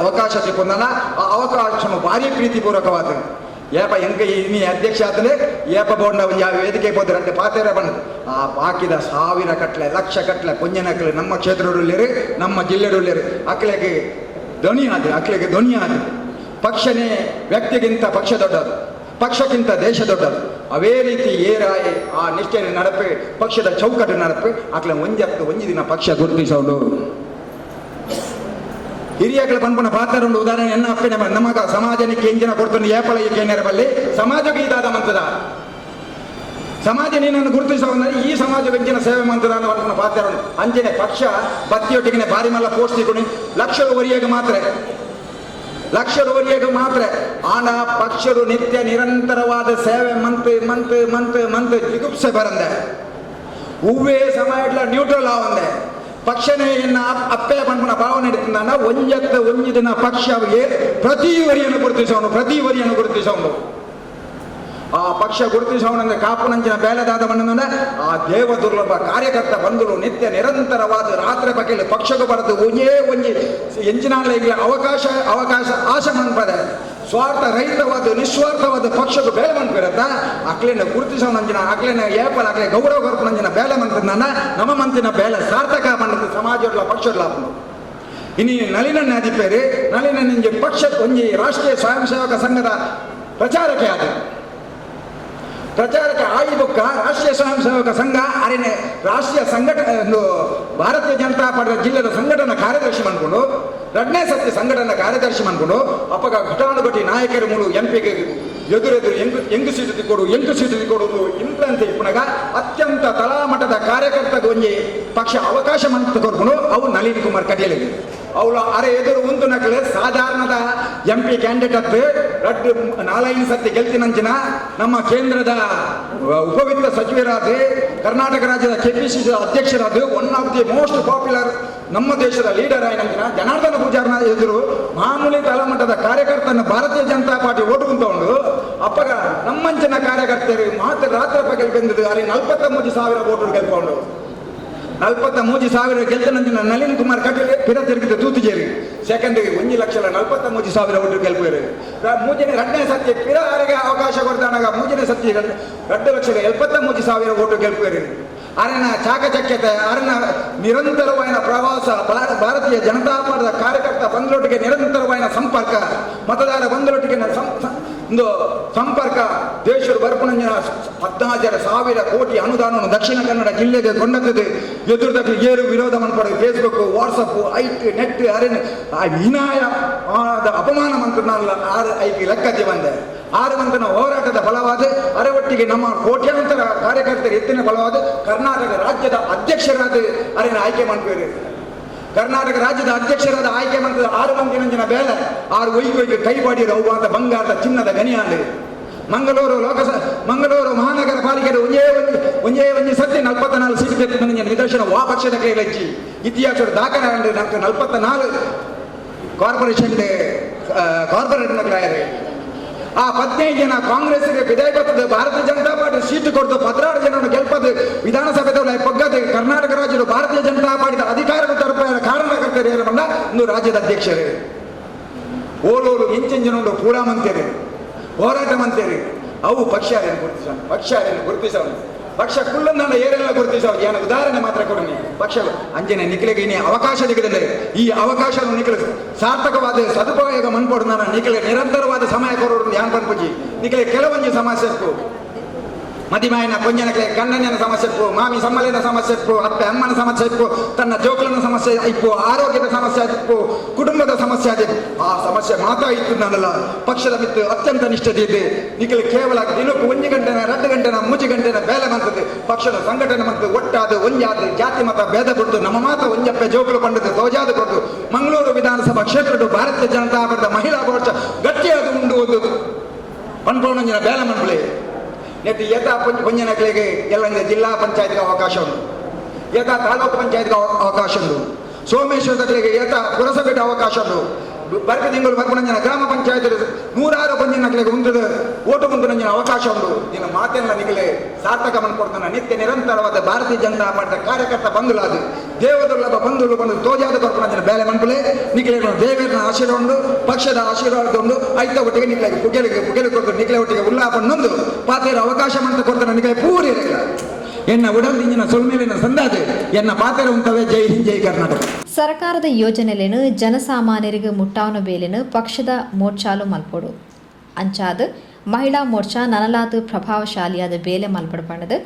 S3: ಅವಕಾಶ ತಿಕ್ಕೊಂದಾಂಡ ಆ ಅವಕಾಶ ಭಾರಿ ಪ್ರೀತಿಪೂರ್ವಕವಾದ ಏಪ ಎಂಕ ಇನಿ ಅಧ್ಯಕ್ಷ ಆತಲೆ ಏಪ ಬೋಂಡ ಒಂದು ಯಾವ ವೇದಿಕೆ ಹೋದ್ರೆ ಅಂತ ಪಾತೆರ ಬಂದು ಆ ಬಾಕಿದ 1000 ಕಟ್ಲೆ ಲಕ್ಷ ಕಟ್ಲೆ ಪುಂಜನಕ್ಲೆ ನಮ್ಮ ಕ್ಷೇತ್ರದಲ್ಲಿರಿ ನಮ್ಮ ಜಿಲ್ಲೆಯಲ್ಲಿರಿ ಅಕ್ಲೆಗೆ ಧ್ವನಿ ಆದ ಪಕ್ಷನೇ ವ್ಯಕ್ತಿಗಿಂತ ಪಕ್ಷ ದೊಡ್ಡದು ಪಕ್ಷಕ್ಕಿಂತ ದೇಶ ದೊಡ್ಡದು ಅವೇ ರೀತಿ ಏರಾಯಿ ಆ ನಿಷ್ಠೆ ನಡಪೆ ಪಕ್ಷದ ಚೌಕಟ್ಟು ನಡಪೆ ಅಕ್ಲೆ ಒಂಜಿ ದಿನ ಪಕ್ಷ ಗುರುತಿಸೋದು ಹಿರಿಯಗಳ ಪನ್ಪುನ ಪಾತ್ರ ಉಂಡು ಉದಾಹರಣೆ ಎನ್ನ ಅಪ್ಪನೆ ನಮಗ ಸಮಾಜನಿಗೆ ಎಂಜಿನ ಕೊಡ್ತಾನೆ ಏಪಳ ಏನೇರ ಬಲ್ಲಿ ಸಮಾಜಕ್ಕೆ ಇದಾದ ಮಂತದ ಸಮಾಜ ನೀನನ್ನು ಗುರುತಿಸೋದ್ರೆ ಈ ಸಮಾಜ ವ್ಯಕ್ತಿನ ಸೇವೆ ಮಂತದ ಅನ್ನೋ ಪಾತ್ರ ಉಂಟು ಅಂಜನೆ ಪಕ್ಷ ಬತ್ತಿಯೊಟ್ಟಿಗೆ ಬಾರಿ ಮಲ್ಲ ಪೋಸ್ಟ್ ತಿಳ್ಕೊಂಡು ಲಕ್ಷದವರೆಗೆ ಮಾತ್ರ ಆಂಡ ಪಕ್ಷರು ನಿತ್ಯ ನಿರಂತರವಾದ ಸೇವೆ ಮಂತ್ ಜಿಗುಪ್ಸೆ ಬರಂದೆ ಹೂವೇ ಸಮಾಜ ನ್ಯೂಟ್ರಲ್ ಆವಂದೆ ಪಕ್ಷನೇ ಎನ್ನ ಅಪ್ಪೆ ಪಂಪನ ಭಾವನೆ ನಡಿತಾನ ಒಂಜಿ ದಿನ ಪಕ್ಷವೇ ಪ್ರತಿ ವರಿಯನ್ನು ಗುರುತಿಸೋನು ಆ ಪಕ್ಷ ಗುರುತಿಸೋಣಂದ್ರೆ ಕಾಪುನಂಚಿನ ಬೇಲೆದಾದ ಮಣ್ಣನ ಆ ದೇವ ದುರ್ಲಭ ಕಾರ್ಯಕರ್ತ ಬಂಧುಗಳು ನಿತ್ಯ ನಿರಂತರವಾದ ರಾತ್ರಿ ಬಗೆಯಲ್ಲಿ ಪಕ್ಷಕ್ಕೆ ಬರೆದು ಒಂಜಿ ಎಂಚಿನಾಳೆ ಅವಕಾಶ ಆಶೆ ಮನ್ಪದೆ ಸ್ವಾರ್ಥ ರಹಿತವಾದ ನಿಸ್ವಾರ್ಥವಾದ ಪಕ್ಷಕ್ಕೆ ಬೇಲೆ ಮನ್ಪಿರತ್ತ ಅಕ್ಲೇನ ಗುರುತಿಸೋಣಂಜಿನ ಅಕ್ಲೇನ ಏಪಲ್ ಅಕ್ಲೆ ಗೌರವ ಕೊರ್ಪುನಂಜಿನ ಬೇಲೆ ಮಂತನ ನಮ್ಮ ಮಂತಿನ ಬೇಲೆ ಸಾರ್ಥಕ ಮಣ್ಣದ ಸಮಾಜ ಪಕ್ಷ ಇನಿ ನಳಿನನ್ನ ಅಧಿಪೇರಿ ನಳಿನ ನಿಂಜೆ ಪಕ್ಷ ಒಂಜಿ ರಾಷ್ಟ್ರೀಯ ಸ್ವಯಂ ಸೇವಕ ಸಂಘದ ಪ್ರಚಾರಕ್ಕೆ ಆಯಿ ಬುಕ್ಕ ರಾಷ್ಟ್ರೀಯ ಸ್ವಯಂ ಸೇವಕ ಸಂಘ ಅರೇನೆ ರಾಷ್ಟ್ರೀಯ ಭಾರತೀಯ ಜನತಾ ಪಾರ್ಟಿ ಜಿಲ್ಲೆದ ಸಂಘಟನಾ ಕಾರ್ಯದರ್ಶಿ ಮಾಡ್ಕೊಂಡು 2ನೇ ಸತಿ ಸಂಘಟನಾ ಕಾರ್ಯದರ್ಶಿ ಮಾಡ್ಕೊಂಡು ಅಪ್ಪಗ ಘಟಾನುಘಟಿ ನಾಯಕರು ಮೂರು ಎಂಪಿಗೆ ಎದುರೆದುರು ಎಂಟು ಸೀಟು ಕೊಡುವುದು ಇಂಪ್ಲಂತ ಇಪ್ಪನಾಗ ಅತ್ಯಂತ ತಳಮಟ್ಟದ ಕಾರ್ಯಕರ್ತಗೆ ಒಂಜಿ ಪಕ್ಷ ಅವಕಾಶ ಮಂತ ಕೊರ್ಕೊಂಡು ಅವು ನಳಿನ್ ಕುಮಾರ್ ಕಟೀಲಿಗೆ ಅವಳು ಅರೆ ಎದುರು ಒಂದು ನಕಲೆ ಸಾಧಾರಣದ ಎಂಪಿ ಕ್ಯಾಂಡಿಡೇಟ್ ಅತ್ತು 4 ಸತಿ ಗೆಲ್ತಿನಂಚಿನ ನಮ್ಮ ಕೇಂದ್ರದ ಉಪವಿತ್ತ ಸಚಿವರಾದ ಕರ್ನಾಟಕ ರಾಜ್ಯದ ಕೆಪಿಸಿಸಿ ಅಧ್ಯಕ್ಷರಾದ one of the most popular ನಮ್ಮ ದೇಶದ ಲೀಡರ್ ಆಯ್ನಂಚಿನ ಜನಾರ್ದನ ಪೂಜಾರನ ಎದುರು ಮಾಮೂಲಿ ತಳಮಟ್ಟದ ಕಾರ್ಯಕರ್ತನ ಭಾರತೀಯ ಜನತಾ ಪಾರ್ಟಿ ಓಟುಕೊಂತಕೊಂಡು ಅಪ್ಪಗ ನಮ್ಮಂಚಿನ ಕಾರ್ಯಕರ್ತರು ಮಾತ್ರ ರಾತ್ರಿ ಪಗಲ್ ಬಂದಿದ್ದು ಅಲ್ಲಿ 43,000 ಓಟು ಗೆಲ್ಕೊಂಡು 43,000 ಗೆಲ್ತನಂಚಿನ ನಳಿನ್ ಕುಮಾರ್ ಕಟೀಲ್ ಪಿರ ತಿರುಗಿದ ತೂತುಜೇರಿ ಸೆಕೆಂಡ್ 1,43,000 ಓಟು ಗೆಲ್ಪೇರು 2ನೇ ಸತಿ ಪಿರ ಅವಕಾಶ ಕೊಡ್ತಾನಾಗ 3ನೇ ಸತಿ 2,73,000 ಓಟು ಗೆಲ್ಪೇರು ಅರನ ಚಾಕಚಕ್ಯತೆ ಅರನ ನಿರಂತರವಾದ ಪ್ರವಾಸ ಭಾರತೀಯ ಜನತಾ ಪಕ್ಷದ ಕಾರ್ಯಕರ್ತ ಬಂದರೊಟ್ಟಿಗೆ ನಿರಂತರವಾದ ಸಂಪರ್ಕ ಮತದಾರ ಬಂದರೊಟ್ಟಿಗೆ ಒಂದು ಸಂಪರ್ಕ ದೇಶದ ಬರ್ಪಣಂಜಿನ 16,000 ಕೋಟಿ ಅನುದಾನವನ್ನು ದಕ್ಷಿಣ ಕನ್ನಡ ಜಿಲ್ಲೆಗೆ ಕೊಂಡದ್ದು ಎದುರುದಕ್ಕೆ ಏರು ವಿರೋಧ ಮನ್ಪಡೆ ಫೇಸ್ಬುಕ್ ವಾಟ್ಸಪ್ ಐಟ್ ನೆಟ್ ಅರೇನ್ ಹೀನಾಯ ಅಪಮಾನ ಮಂತ್ರನಲ್ಲ ಆರು ಐದು ಲೆಕ್ಕಕ್ಕೆ ಬಂದೆ 6 ಮಂತ್ರನ ಹೋರಾಟದ ಫಲವಾದ ಅರವಟ್ಟಿಗೆ ನಮ್ಮ ಕೋಟ್ಯಾಂತರ ಕಾರ್ಯಕರ್ತರ ಎತ್ತಿನ ಫಲವಾದ ಕರ್ನಾಟಕ ರಾಜ್ಯದ ಅಧ್ಯಕ್ಷರಾದ ಅರೇನ ಆಯ್ಕೆ ಮಾಡ್ಬೇರು ಕರ್ನಾಟಕ ರಾಜ್ಯದ ಅಧ್ಯಕ್ಷರಾದ ಆಯ್ಕೆ ಮಾಡಿದ 6 ಮಂದಿನ ಬೇಲೆ 6 ಒಯ್ಗೆ ಕೈಪಾಡಿರೋ ಅಂತ ಬಂಗಾರದ ಚಿನ್ನದ ಗನಿಯಾಡಿ ಮಂಗಳೂರು ಮಹಾನಗರ ಪಾಲಿಕೆ ಒಂದೇ ಸತಿ 44 ಸೀಟು ಬೇಕು ನಿದರ್ಶನ ವಾ ಪಕ್ಷದ ಕೈಲಚ್ಚಿ ಇತಿಹಾಸದ ದಾಖಲೆ 44 ಕಾರ್ಪೊರೇಟ್ ನಗರಾಯರು ಆ 15 ಜನ ಕಾಂಗ್ರೆಸ್ಗೆ ವಿದಾಯ ಬರ್ತದೆ ಭಾರತೀಯ ಜನತಾ ಪಾರ್ಟಿ ಸೀಟು ಕೊಡ್ತು 16 ಜನರನ್ನು ಗೆಲ್ಪದು ವಿಧಾನಸಭೆದವಳ ಪಗ್ಗದೆ ಕರ್ನಾಟಕ ರಾಜ್ಯದ ಭಾರತೀಯ ಜನತಾ ಪಾರ್ಟಿದ ಅಧಿಕಾರದ ತರಪಾಯ ಕಾರಣಕರ್ತರು ಬಂದ ಒಂದು ರಾಜ್ಯದ ಅಧ್ಯಕ್ಷರೇ ಓಲೋಲು ಇಂಚೆಂಜನೊಂದು ಪೂರಾ ಮಂತ್ರಿ ಹೋರಾಟ ಮಂತ್ರಿ ಅವು ಪಕ್ಷ ಗುರುತಿಸೋಣ ಪಕ್ಷ ಕುಳ್ಳನ್ನ ಏರೆಲ್ಲ ಗುರುತಿಸೋದು ಏನು ಉದಾಹರಣೆ ಮಾತ್ರ ಕೊಡಿ ಪಕ್ಷ ಅಂಜನೆ ನಿಖಿಲೆಗೆ ಇನಿ ಅವಕಾಶ ನಿಗದಿದೆ ಈ ಅವಕಾಶ ನಿಖಿಲ ಸಾರ್ಥಕವಾದ ಸದುಪಯೋಗ ಮನ್ಪೋಡು ನಾನು ನಿಖಿಲೆ ನಿರಂತರವಾದ ಸಮಯ ಕೊರೋರು ಯಾನ್ ಪನ್ಪುಜಿ ನಿಖಿಲೆ ಕೆಲವೊಂದು ಸಮಸ್ಯೆ ಮದಿಮಾಯನ ಕೊಂಜನಕ್ಕೆ ಕಣ್ಣನ ಸಮಸ್ಯೆ ಇಪ್ಪು ಮಾಮಿ ಸಮ್ಮಲಿನ ಸಮಸ್ಯೆ ಇಪ್ಪು ಅತ್ತೆ ಅಮ್ಮನ ಸಮಸ್ಯೆ ಇಪ್ಪು ತನ್ನ ಜೋಕಲನ ಸಮಸ್ಯೆ ಇಪ್ಪು ಆರೋಗ್ಯದ ಸಮಸ್ಯೆ ಇಪ್ಪು ಕುಟುಂಬದ ಸಮಸ್ಯೆ ಆದಿತ್ತು ಆ ಸಮಸ್ಯೆ ಮಾತ್ರ ಇತ್ತು ನಾನಲ್ಲ ಪಕ್ಷದ ಮಿತ್ತು ಅತ್ಯಂತ ನಿಷ್ಠತೆ ಇದೆ ನಿಖಿಲ್ ಕೇವಲ ದಿನಕ್ಕೂ 1 ಗಂಟೆನ 2 ಗಂಟೆನ 3 ಗಂಟೆನ ಬೇಲೆ ಮಂತದ್ದು ಪಕ್ಷದ ಸಂಘಟನೆ ಮತ್ತು ಒಟ್ಟಾದ ಒಂಜಾದ ಜಾತಿ ಮತ ಭೇದ ಬಿಟ್ಟು ನಮ್ಮ ಮಾತ್ರ ಒಂಜಪ್ಪೆ ಜೋಕಲು ಪಂಡದ ತೋಜಾದ ಕೊಟ್ಟು ಮಂಗಳೂರು ವಿಧಾನಸಭಾ ಕ್ಷೇತ್ರದ ಭಾರತೀಯ ಜನತಾ ಪಾರ್ಟಿಯ ಮಹಿಳಾ ಮೋರ್ಚಾ ಗಟ್ಟಿಯಾದ ಉಂಡು ಒಂದು ಪನ್ಪೋಣಂಜಿನ ಬೇಲೆ ಮನ್ಪುಳೆ ನೆಟ್ಟು ಯಥಾ ಪಂಚನಗಳಿಗೆ ಎಲ್ಲ ಜಿಲ್ಲಾ ಪಂಚಾಯತ್ಗೆ ಅವಕಾಶ ಉಂಟು ಯಥಾ ತಾಲೂಕು ಪಂಚಾಯತ್ಗೆ ಅವಕಾಶ ಉಂಟು ಸೋಮೇಶ್ವರಗಳಿಗೆ ಯಥಾ ಪುರಸಭೆಗೆ ಅವಕಾಶ ಉಂಟು ಬರ್ಕ ತಿಂಗಳು ಬರ್ಪಣಂಜನ ಗ್ರಾಮ ಪಂಚಾಯತ್ 100 ಪಂಚನಗಳಿಗೆ ಉಂಟದ ಓಟು ಮುಂದಿನ ಅವಕಾಶ ಉಂಟು ನಿನ್ನ ಮಾತೆಲ್ಲ ನಿಗಲೆ ಸಾರ್ಥಕ ಮನ್ಕೊಡ್ತಾನೆ ನಿತ್ಯ ನಿರಂತರವಾದ ಭಾರತೀಯ ಜನತಾ ಪಾರ್ಟಿಯ ಕಾರ್ಯಕರ್ತ ಬಂಧುಲಾದು ದೇವದುರ್ಲಭ ಬಂಧುಗಳು ಬಂದು ತೋಜಾದ ಬರ್ಪಣಂಜನ ಬೇಲೆ ಮನ್ಪುಲೆ ನಿಖಿಲೆ ದೇವರ ಆಶೀರ್ವಾದ ಉಂಡು ಪಕ್ಷದ ಆಶೀರ್ವಾದ ಉಂಡು ಐತ ಒಟ್ಟಿಗೆ ನಿಖಿಲೆಗೆ ಪುಗೆಲೆ ಕೊಟ್ಟು ನಿಖಿಲೆ ಒಟ್ಟಿಗೆ ಉಲ್ಲಾಪನ್ನೊಂದು ಪಾತೆರ ಅವಕಾಶ ಮಂತ ಕೊಡ್ತಾನೆ ನಿಖಿಲೆ ಪೂರಿ ಇರಲಿಲ್ಲ ಎನ್ನ ಉಡಲ್ದಿಂಜಿನ ಸೊಲ್ಮೇಲಿನ ಸಂದಾದೆ ಎನ್ನ ಪಾತೆರ ಉಂಟವೇ ಜೈ ಹಿಂದ್ ಜೈ ಕರ್ನಾಟಕ
S1: ಸರ್ಕಾರದ ಯೋಜನೆಲೇನು ಜನಸಾಮಾನ್ಯರಿಗೆ ಮುಟ್ಟಾವನ ಬೇಲೆನು ಪಕ್ಷದ ಮೋರ್ಚಾಲು ಮಲ್ಪೊಡು ಅಂಚಾದ ಮಹಿಳಾ ಮೋರ್ಚಾ ನನಲಾದ ಪ್ರಭಾವಶಾಲಿಯಾದ ಬೇಲೆ ಮಲ್ಪಡ್ಪಣ್ಣದು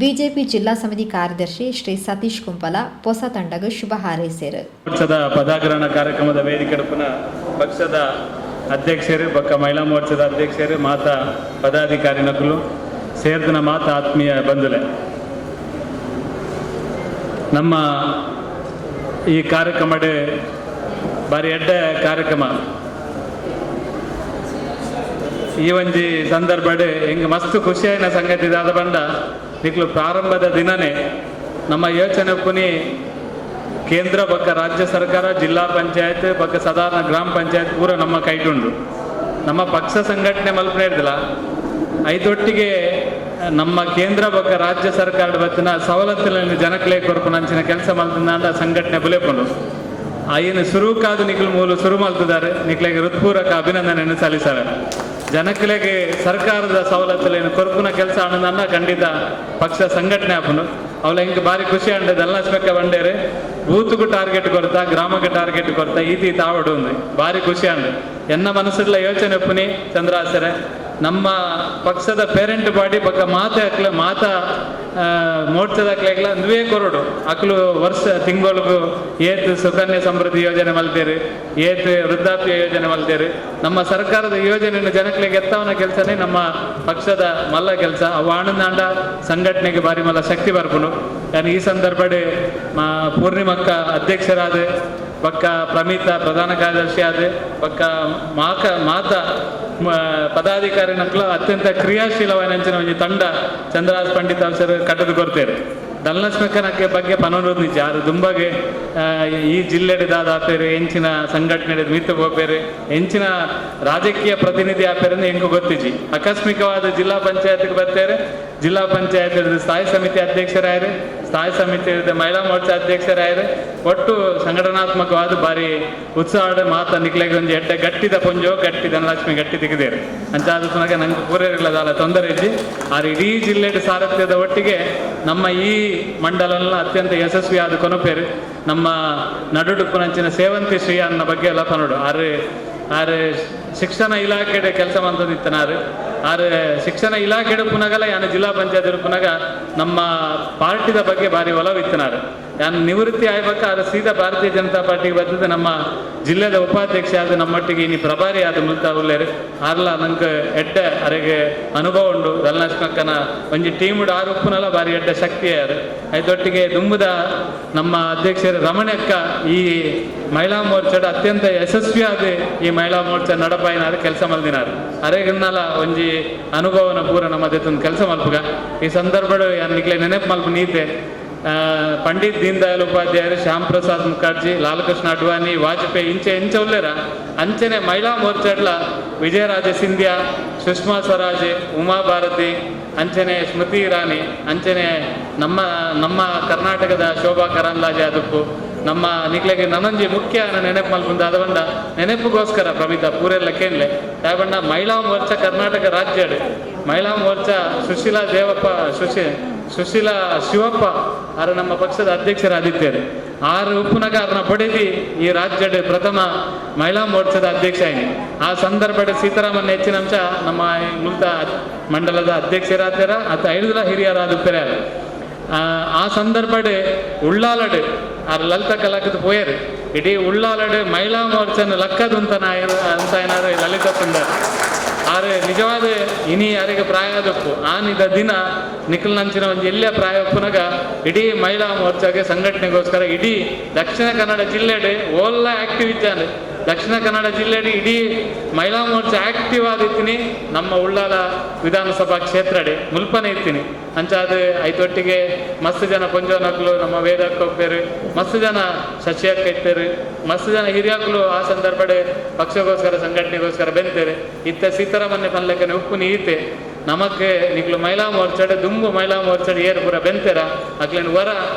S1: ಬಿಜೆಪಿ ಜಿಲ್ಲಾ ಸಮಿತಿ ಕಾರ್ಯದರ್ಶಿ ಶ್ರೀ ಸತೀಶ್ ಕುಂಪಲ ಹೊಸ ತಂಡಗ ಶುಭ ಹಾರೈಸಿರು
S4: ಮೋರ್ಚಾದ ಪದಾಗ್ರಹಣ ಕಾರ್ಯಕ್ರಮದ ವೇದಿಕೆಡುಪನ ಪಕ್ಷದ ಅಧ್ಯಕ್ಷರು ಪಕ್ಕ ಮಹಿಳಾ ಮೋರ್ಚಾದ ಅಧ್ಯಕ್ಷರು ಮಾತಾ ಪದಾಧಿಕಾರಿನಕಲು ಸೇರ್ದನ ಮಾತಾ ಆತ್ಮೀಯ ಬಂಧುಲೆ ನಮ್ಮ ಈ ಕಾರ್ಯಕ್ರಮ ಬಾರಿ ಎಡ್ಡ ಕಾರ್ಯಕ್ರಮ ಈ ಒಂಜಿ ಸಂದರ್ಭ ಹೆಂಗೆ ಮಸ್ತ್ ಖುಷಿಯಾಯಿನ ಸಂಗತಿ ಇದಾದ ಬಂದ ನಿಕ್ಲು ಪ್ರಾರಂಭದ ದಿನನೇ ನಮ್ಮ ಯೋಚನೆ ಪುನಿ ಕೇಂದ್ರ ಪಕ್ಕ ರಾಜ್ಯ ಸರ್ಕಾರ ಜಿಲ್ಲಾ ಪಂಚಾಯತ್ ಪಕ್ಕ ಸಾಧಾರಣ ಗ್ರಾಮ ಪಂಚಾಯತ್ ಪೂರ ನಮ್ಮ ಕೈಟುಂಡು ನಮ್ಮ ಪಕ್ಷ ಸಂಘಟನೆ ಮಲ್ಪನೆ ಇರ್ದಿಲ್ಲ ಐದೊಟ್ಟಿಗೆ ನಮ್ಮ ಕೇಂದ್ರ ಪಕ್ಕ ರಾಜ್ಯ ಸರ್ಕಾರದ ಬತ್ತಿನ ಸವಲತ್ತುಗಳನ್ನು ಜನಕ್ಲೆ ಕೊರ್ಪುನ ಅಂಚಿನ ಕೆಲಸ ಮಲ್ತಂದ ಸಂಘಟನೆ ಬುಲೆಪುಂಡು ಆಯ್ನ ಸುರುಕಾದು ನಿಖಿಲ್ ಮೂಲು ಶುರು ಮಲ್ತಿದ್ದಾರೆ ನಿಖಿಲೆಗೆ ಹೃತ್ಪೂರ್ವಕ ಅಭಿನಂದನೆಯನ್ನು ಸಲ್ಲಿಸಾರೆ ಜನಕ್ಲೆಗೆ ಸರ್ಕಾರದ ಸವಲತ್ತುಗಳನ್ನು ಕೊರ್ಪುನ ಕೆಲಸ ಅನ್ನೋದನ್ನ ಖಂಡಿತ ಪಕ್ಷ ಸಂಘಟನೆ ಹಾಪುಂಡು ಅವಳ ಹಿಂಗೆ ಭಾರಿ ಖುಷಿ ಅಂಡದು ಎಲ್ಲ ಬಂಡೇರೆ ಬೂತ್ಗೂ ಟಾರ್ಗೆಟ್ ಕೊಡ್ತಾ ಗ್ರಾಮಕ್ಕೆ ಟಾರ್ಗೆಟ್ ಕೊಡ್ತಾ ಈತಿ ತಾವಡು ఉంది ಭಾರಿ ಖುಷಿ ಅಂಡು ಎನ್ನ ಮನಸ್ಸಲ್ಲ ಯೋಚನೆ ಪುನಿ ಚಂದ್ರಾಸರೆ ನಮ್ಮ ಪಕ್ಷದ ಪೇರೆಂಟ್ ಬಾಡಿ ಪಕ್ಕ ಮಾತಾ ಮೋರ್ಚಾದ ಅಕ್ಲೆಗ್ಲ ನುವೇ ಕೊರಡು ಅಕ್ಲು ವರ್ಷ ತಿಂಗಳಿಗೂ ಏತ್ ಸುಕನ್ಯಾ ಸಮೃದ್ಧಿ ಯೋಜನೆ ಮಲ್ತೇರಿ ಏತ್ ವೃದ್ಧಾಪ್ಯ ಯೋಜನೆ ಮಲ್ತೇರಿ ನಮ್ಮ ಸರ್ಕಾರದ ಯೋಜನೆಯನ್ನು ಜನಕ್ಲೆಗೆ ಎತ್ತವನ ಕೆಲಸನೇ ನಮ್ಮ ಪಕ್ಷದ ಮಲ್ಲ ಕೆಲಸ ಅವು ಆನಂದಾಂಡ ಸಂಘಟನೆಗೆ ಬಾರಿ ಮಲ್ಲ ಶಕ್ತಿ ಬರ್ಪುಂಡು ಯಾನು ಈ ಸಂದರ್ಭಡೆ ಪೂರ್ಣಿಮಕ್ಕ ಅಧ್ಯಕ್ಷರಾದ ಪಕ್ಕ ಪ್ರಮಿತ ಪ್ರಧಾನ ಕಾರ್ಯದರ್ಶಿ ಆದ ಪಕ್ಕ ಮಾತಾ ಪದಾಧಿಕಾರಿ ನಕ್ಲ ಅತ್ಯಂತ ಕ್ರಿಯಾಶೀಲವಾದ ಒಂದು ತಂಡ ಚಂದ್ರರಾಜ್ ಪಂಡಿತ್ ಅವಸರು ಕಟ್ಟದು ಕೊಡ್ತೇವೆ ದಲ್ನಸ್ಮಕನಕ್ಕೆ ಬಗ್ಗೆ ಪನೋದು ನಿಜ ಅದು ದುಂಬಗೆ ಈ ಜಿಲ್ಲೆಡಿದಾದ ಆಪೇರು ಎಂಚಿನ ಸಂಘಟನೆ ಮಿತ್ತು ಹೋಗ್ಬೇರೆ ಎಂಚಿನ ರಾಜಕೀಯ ಪ್ರತಿನಿಧಿ ಆಪೇರನ್ನು ಹೆಂಗೂ ಗೊತ್ತಿಜಿ ಆಕಸ್ಮಿಕವಾದ ಜಿಲ್ಲಾ ಪಂಚಾಯತ್ಗೆ ಬರ್ತೇವೆ ಜಿಲ್ಲಾ ಪಂಚಾಯತ್ ಸ್ಥಾಯಿ ಸಮಿತಿ ಅಧ್ಯಕ್ಷರಾಯರು ಸ್ಥಾಯಿ ಸಮಿತಿ ಮಹಿಳಾ ಮೋರ್ಚಾ ಅಧ್ಯಕ್ಷರಾಯ್ರೆ ಒಟ್ಟು ಸಂಘಟನಾತ್ಮಕವಾದ ಬಾರಿ ಉತ್ಸಾಹ ಮಾತ ನಿಕ್ಲೆಗೆ ಒಂದು ಎಡ್ಡೆ ಗಟ್ಟಿದ ಪೊಂಜೋ ಗಟ್ಟಿ ಧನಲಕ್ಷ್ಮಿ ಗಟ್ಟಿ ತೆಗೆದೇರು ಅಂಚಾದ ಸುನಗೆ ನಂಗೆ ಪೂರೈಗಳದಾಲ ತೊಂದರೆ ಇಜ್ಜಿ ಆರು ಇಡೀ ಜಿಲ್ಲೆಯ ಸಾರಥ್ಯದ ಒಟ್ಟಿಗೆ ನಮ್ಮ ಈ ಮಂಡಲನ ಅತ್ಯಂತ ಯಶಸ್ವಿಯಾದ ಕೊನಪೇರು ನಮ್ಮ ನಡುಡುಪುನಂಚಿನ ಸೇವಂತಿ ಶ್ರೀ ಅನ್ನೋ ಬಗ್ಗೆ ಎಲ್ಲ ಪನೋಡು ಆರು ಶಿಕ್ಷಣ ಇಲಾಖೆಡೆ ಕೆಲಸ ಮಂತದಿತ್ತನಾರು ಆರು ಶಿಕ್ಷಣ ಇಲಾಖೆಡೆ ಪುನಗಲ ಯಾನು ಜಿಲ್ಲಾ ಪಂಚಾಯತ್ ಪುನಗ ನಮ್ಮ ಪಾರ್ಟಿದ ಬಗ್ಗೆ ಭಾರಿ ಒಲವಿತ್ತನಾರು ಯಾನು ನಿವೃತ್ತಿ ಆಗ್ಬೇಕ ಆರು ಸೀದಾ ಭಾರತೀಯ ಜನತಾ ಪಾರ್ಟಿಗೆ ಬರ್ತದೆ ನಮ್ಮ ಜಿಲ್ಲೆದ ಉಪಾಧ್ಯಕ್ಷ ಆದ ನಮ್ಮೊಟ್ಟಿಗೆ ಇನ್ನು ಪ್ರಭಾರಿ ಆದ ಮುಲ್ತಾ ಉಳ್ಳೇರು ಆರ್ಲ ನಂಗೆ ಎಡ್ಡೆ ಅರೆಗೆ ಅನುಭವ ಉಂಡು ದಲ್ನಶ್ಮಕ್ಕನ ಒಂಜಿ ಟೀಮ್ ಆರು ಉಪ್ಪುನಲ್ಲ ಭಾರಿ ಎಡ್ಡೆ ಶಕ್ತಿ ಯಾರು ಅದೊಟ್ಟಿಗೆ ದುಂಬುದ ನಮ್ಮ ಅಧ್ಯಕ್ಷರು ರಮಣಕ್ಕ ಈ ಮಹಿಳಾ ಮೋರ್ಚಾದ ಅತ್ಯಂತ ಯಶಸ್ವಿಯಾದ ಈ ಮಹಿಳಾ ಮೋರ್ಚಾ ನಡಪಾಯಿನಾರು ಕೆಲಸ ಮಲ್ದಿನಾರು ಅರೆಗನ್ನಲ ಒಂಜಿ ಅನುಭವನ ಪೂರ ನಮ್ಮ ದೇತನ ಕೆಲಸ ಮಲ್ಪಗ ಈ ಸಂದರ್ಭ ನಿಕ್ಲೆ ನೆನಪು ಮಲ್ಪ ನೀತೆ ಪಂಡಿತ್ ದೀನ್ ದಯಾಳ್ ಉಪಾಧ್ಯಾಯರು ಶ್ಯಾಮ್ ಪ್ರಸಾದ್ ಮುಖರ್ಜಿ ಲಾಲ್ ಕೃಷ್ಣ ಅಡ್ವಾಣಿ ವಾಜಪೇಯಿ ಇಂಚ ಉಳ್ಳೇರ ಅಂಚನೆ ಮಹಿಳಾ ಮೋರ್ಚಾಡ್ಲ ವಿಜಯರಾಜೆ ಸಿಂಧ್ಯಾ ಸುಷ್ಮಾ ಸ್ವರಾಜ್ ಉಮಾ ಭಾರತಿ ಅಂಚನೆ ಸ್ಮೃತಿ ಇರಾನಿ ಅಂಚನೆ ನಮ್ಮ ಕರ್ನಾಟಕದ ಶೋಭಾ ಕರಂದ್ಲಾಜೆ ಅದಪ್ಪು ನಮ್ಮ ನಿಕ್ಲೆಗೆ ನನಂಜಿ ಮುಖ್ಯ ನೆನಪು ಮಲ್ಪುಂದ ಅದ ಬಂದ ನೆನಪುಗೋಸ್ಕರ ಪ್ರಮಿತ ಪೂರೆಲ್ಲ ಕೇಳಲೆ ಯಾಬಂಡ ಮಹಿಳಾ ಮೋರ್ಚಾ ಕರ್ನಾಟಕ ರಾಜ್ಯ ಮಹಿಳಾ ಮೋರ್ಚಾ ಸುಶೀಲಾ ಶಿವಪ್ಪ ಆರು ನಮ್ಮ ಪಕ್ಷದ ಅಧ್ಯಕ್ಷರಾದಿದ್ದಾರೆ ಆರು ಉಪ್ಪುನಗಾರನ ಪಡೆದಿ ಈ ರಾಜ್ಯದ ಪ್ರಥಮ ಮಹಿಳಾ ಮೋರ್ಚಾದ ಅಧ್ಯಕ್ಷ ಆಯ್ನೆ ಆ ಸಂದರ್ಭದ ಸೀತಾರಾಮನ್ ಹೆಚ್ಚಿನ ಅಂಶ ನಮ್ಮ ಮುಲ್ತ ಮಂಡಲದ ಅಧ್ಯಕ್ಷರಾದ್ಯಾರ ಅಥವಾ ಐದುಲ ಹಿರಿಯರಾದುತ್ತಾರೆ ಆ ಸಂದರ್ಭಡ್ ಉಳ್ಳಾಲಡ್ ಆರು ಲಲಿತ ಕಲಾಕದ ಪೋಯರು ಇಡೀ ಉಳ್ಳಾಲಡ್ ಮಹಿಳಾ ಮೋರ್ಚಾನ ಲಕ್ಕದು ಅಂತ ಏನಾರು ಲಲಿತ ತಂದಾರ ಆರು ನಿಜವಾದ ಇನಿ ಯಾರಿಗೆ ಪ್ರಾಯದಪ್ಪು ಆನಿದ ದಿನ ನಿಖಲ್ನಂಚಿನ ಒಂದು ಎಲ್ಲೇ ಪ್ರಾಯಪ್ಪನಾಗ ಇಡೀ ಮಹಿಳಾ ಮೋರ್ಚಾಗೆ ಸಂಘಟನೆಗೋಸ್ಕರ ಇಡೀ ದಕ್ಷಿಣ ಕನ್ನಡ ಜಿಲ್ಲೆಡೆ ಓಲ್ಲ ಆಕ್ಟಿವ್ ಇದ್ದಾನೆ ದಕ್ಷಿಣ ಕನ್ನಡ ಜಿಲ್ಲೆಡೆ ಇಡೀ ಮಹಿಳಾ ಮೋರ್ಚಾ ಆಕ್ಟಿವ್ ಆದಿತ್ತೀನಿ ನಮ್ಮ ಉಳ್ಳಾಲ ವಿಧಾನಸಭಾ ಕ್ಷೇತ್ರಡೆ ಮುಲ್ಪನೆ ಇರ್ತೀನಿ ಅಂಚಾದ ಐತೊಟ್ಟಿಗೆ ಮಸ್ತ್ ಜನ ಪೊಂಜೋನಕ್ಲು ನಮ್ಮ ವೇದಕ್ಕೊಪ್ಪೇರು ಮಸ್ತ್ ಜನ ಶಶಿಯಕ್ಕ ಇತ್ತೇರು ಮಸ್ತ್ ಜನ ಹಿರಿಯಕ್ಕಲು ಆ ಸಂದರ್ಭಡೆ ಪಕ್ಷಗೋಸ್ಕರ ಸಂಘಟನೆಗೋಸ್ಕರ ಬೆಂತೇರು ಇತ್ತ ಸೀತಾರಾಮನ್ಯ ಪನ್ಲೆಕ್ಕನೆ ಉಪ್ಪು ನೀತೆ ನಮಕ್ಕೆ ನಿಕ್ಲು ಮಹಿಳಾ ಮೋರ್ಚಾಡೆ ದುಂಬು ಮಹಿಳಾ ಮೋರ್ಚಾಡೆ ಏರು ಪೂರ ಬೆಂತೆರ ಅಕ್ಲೇನು ವರ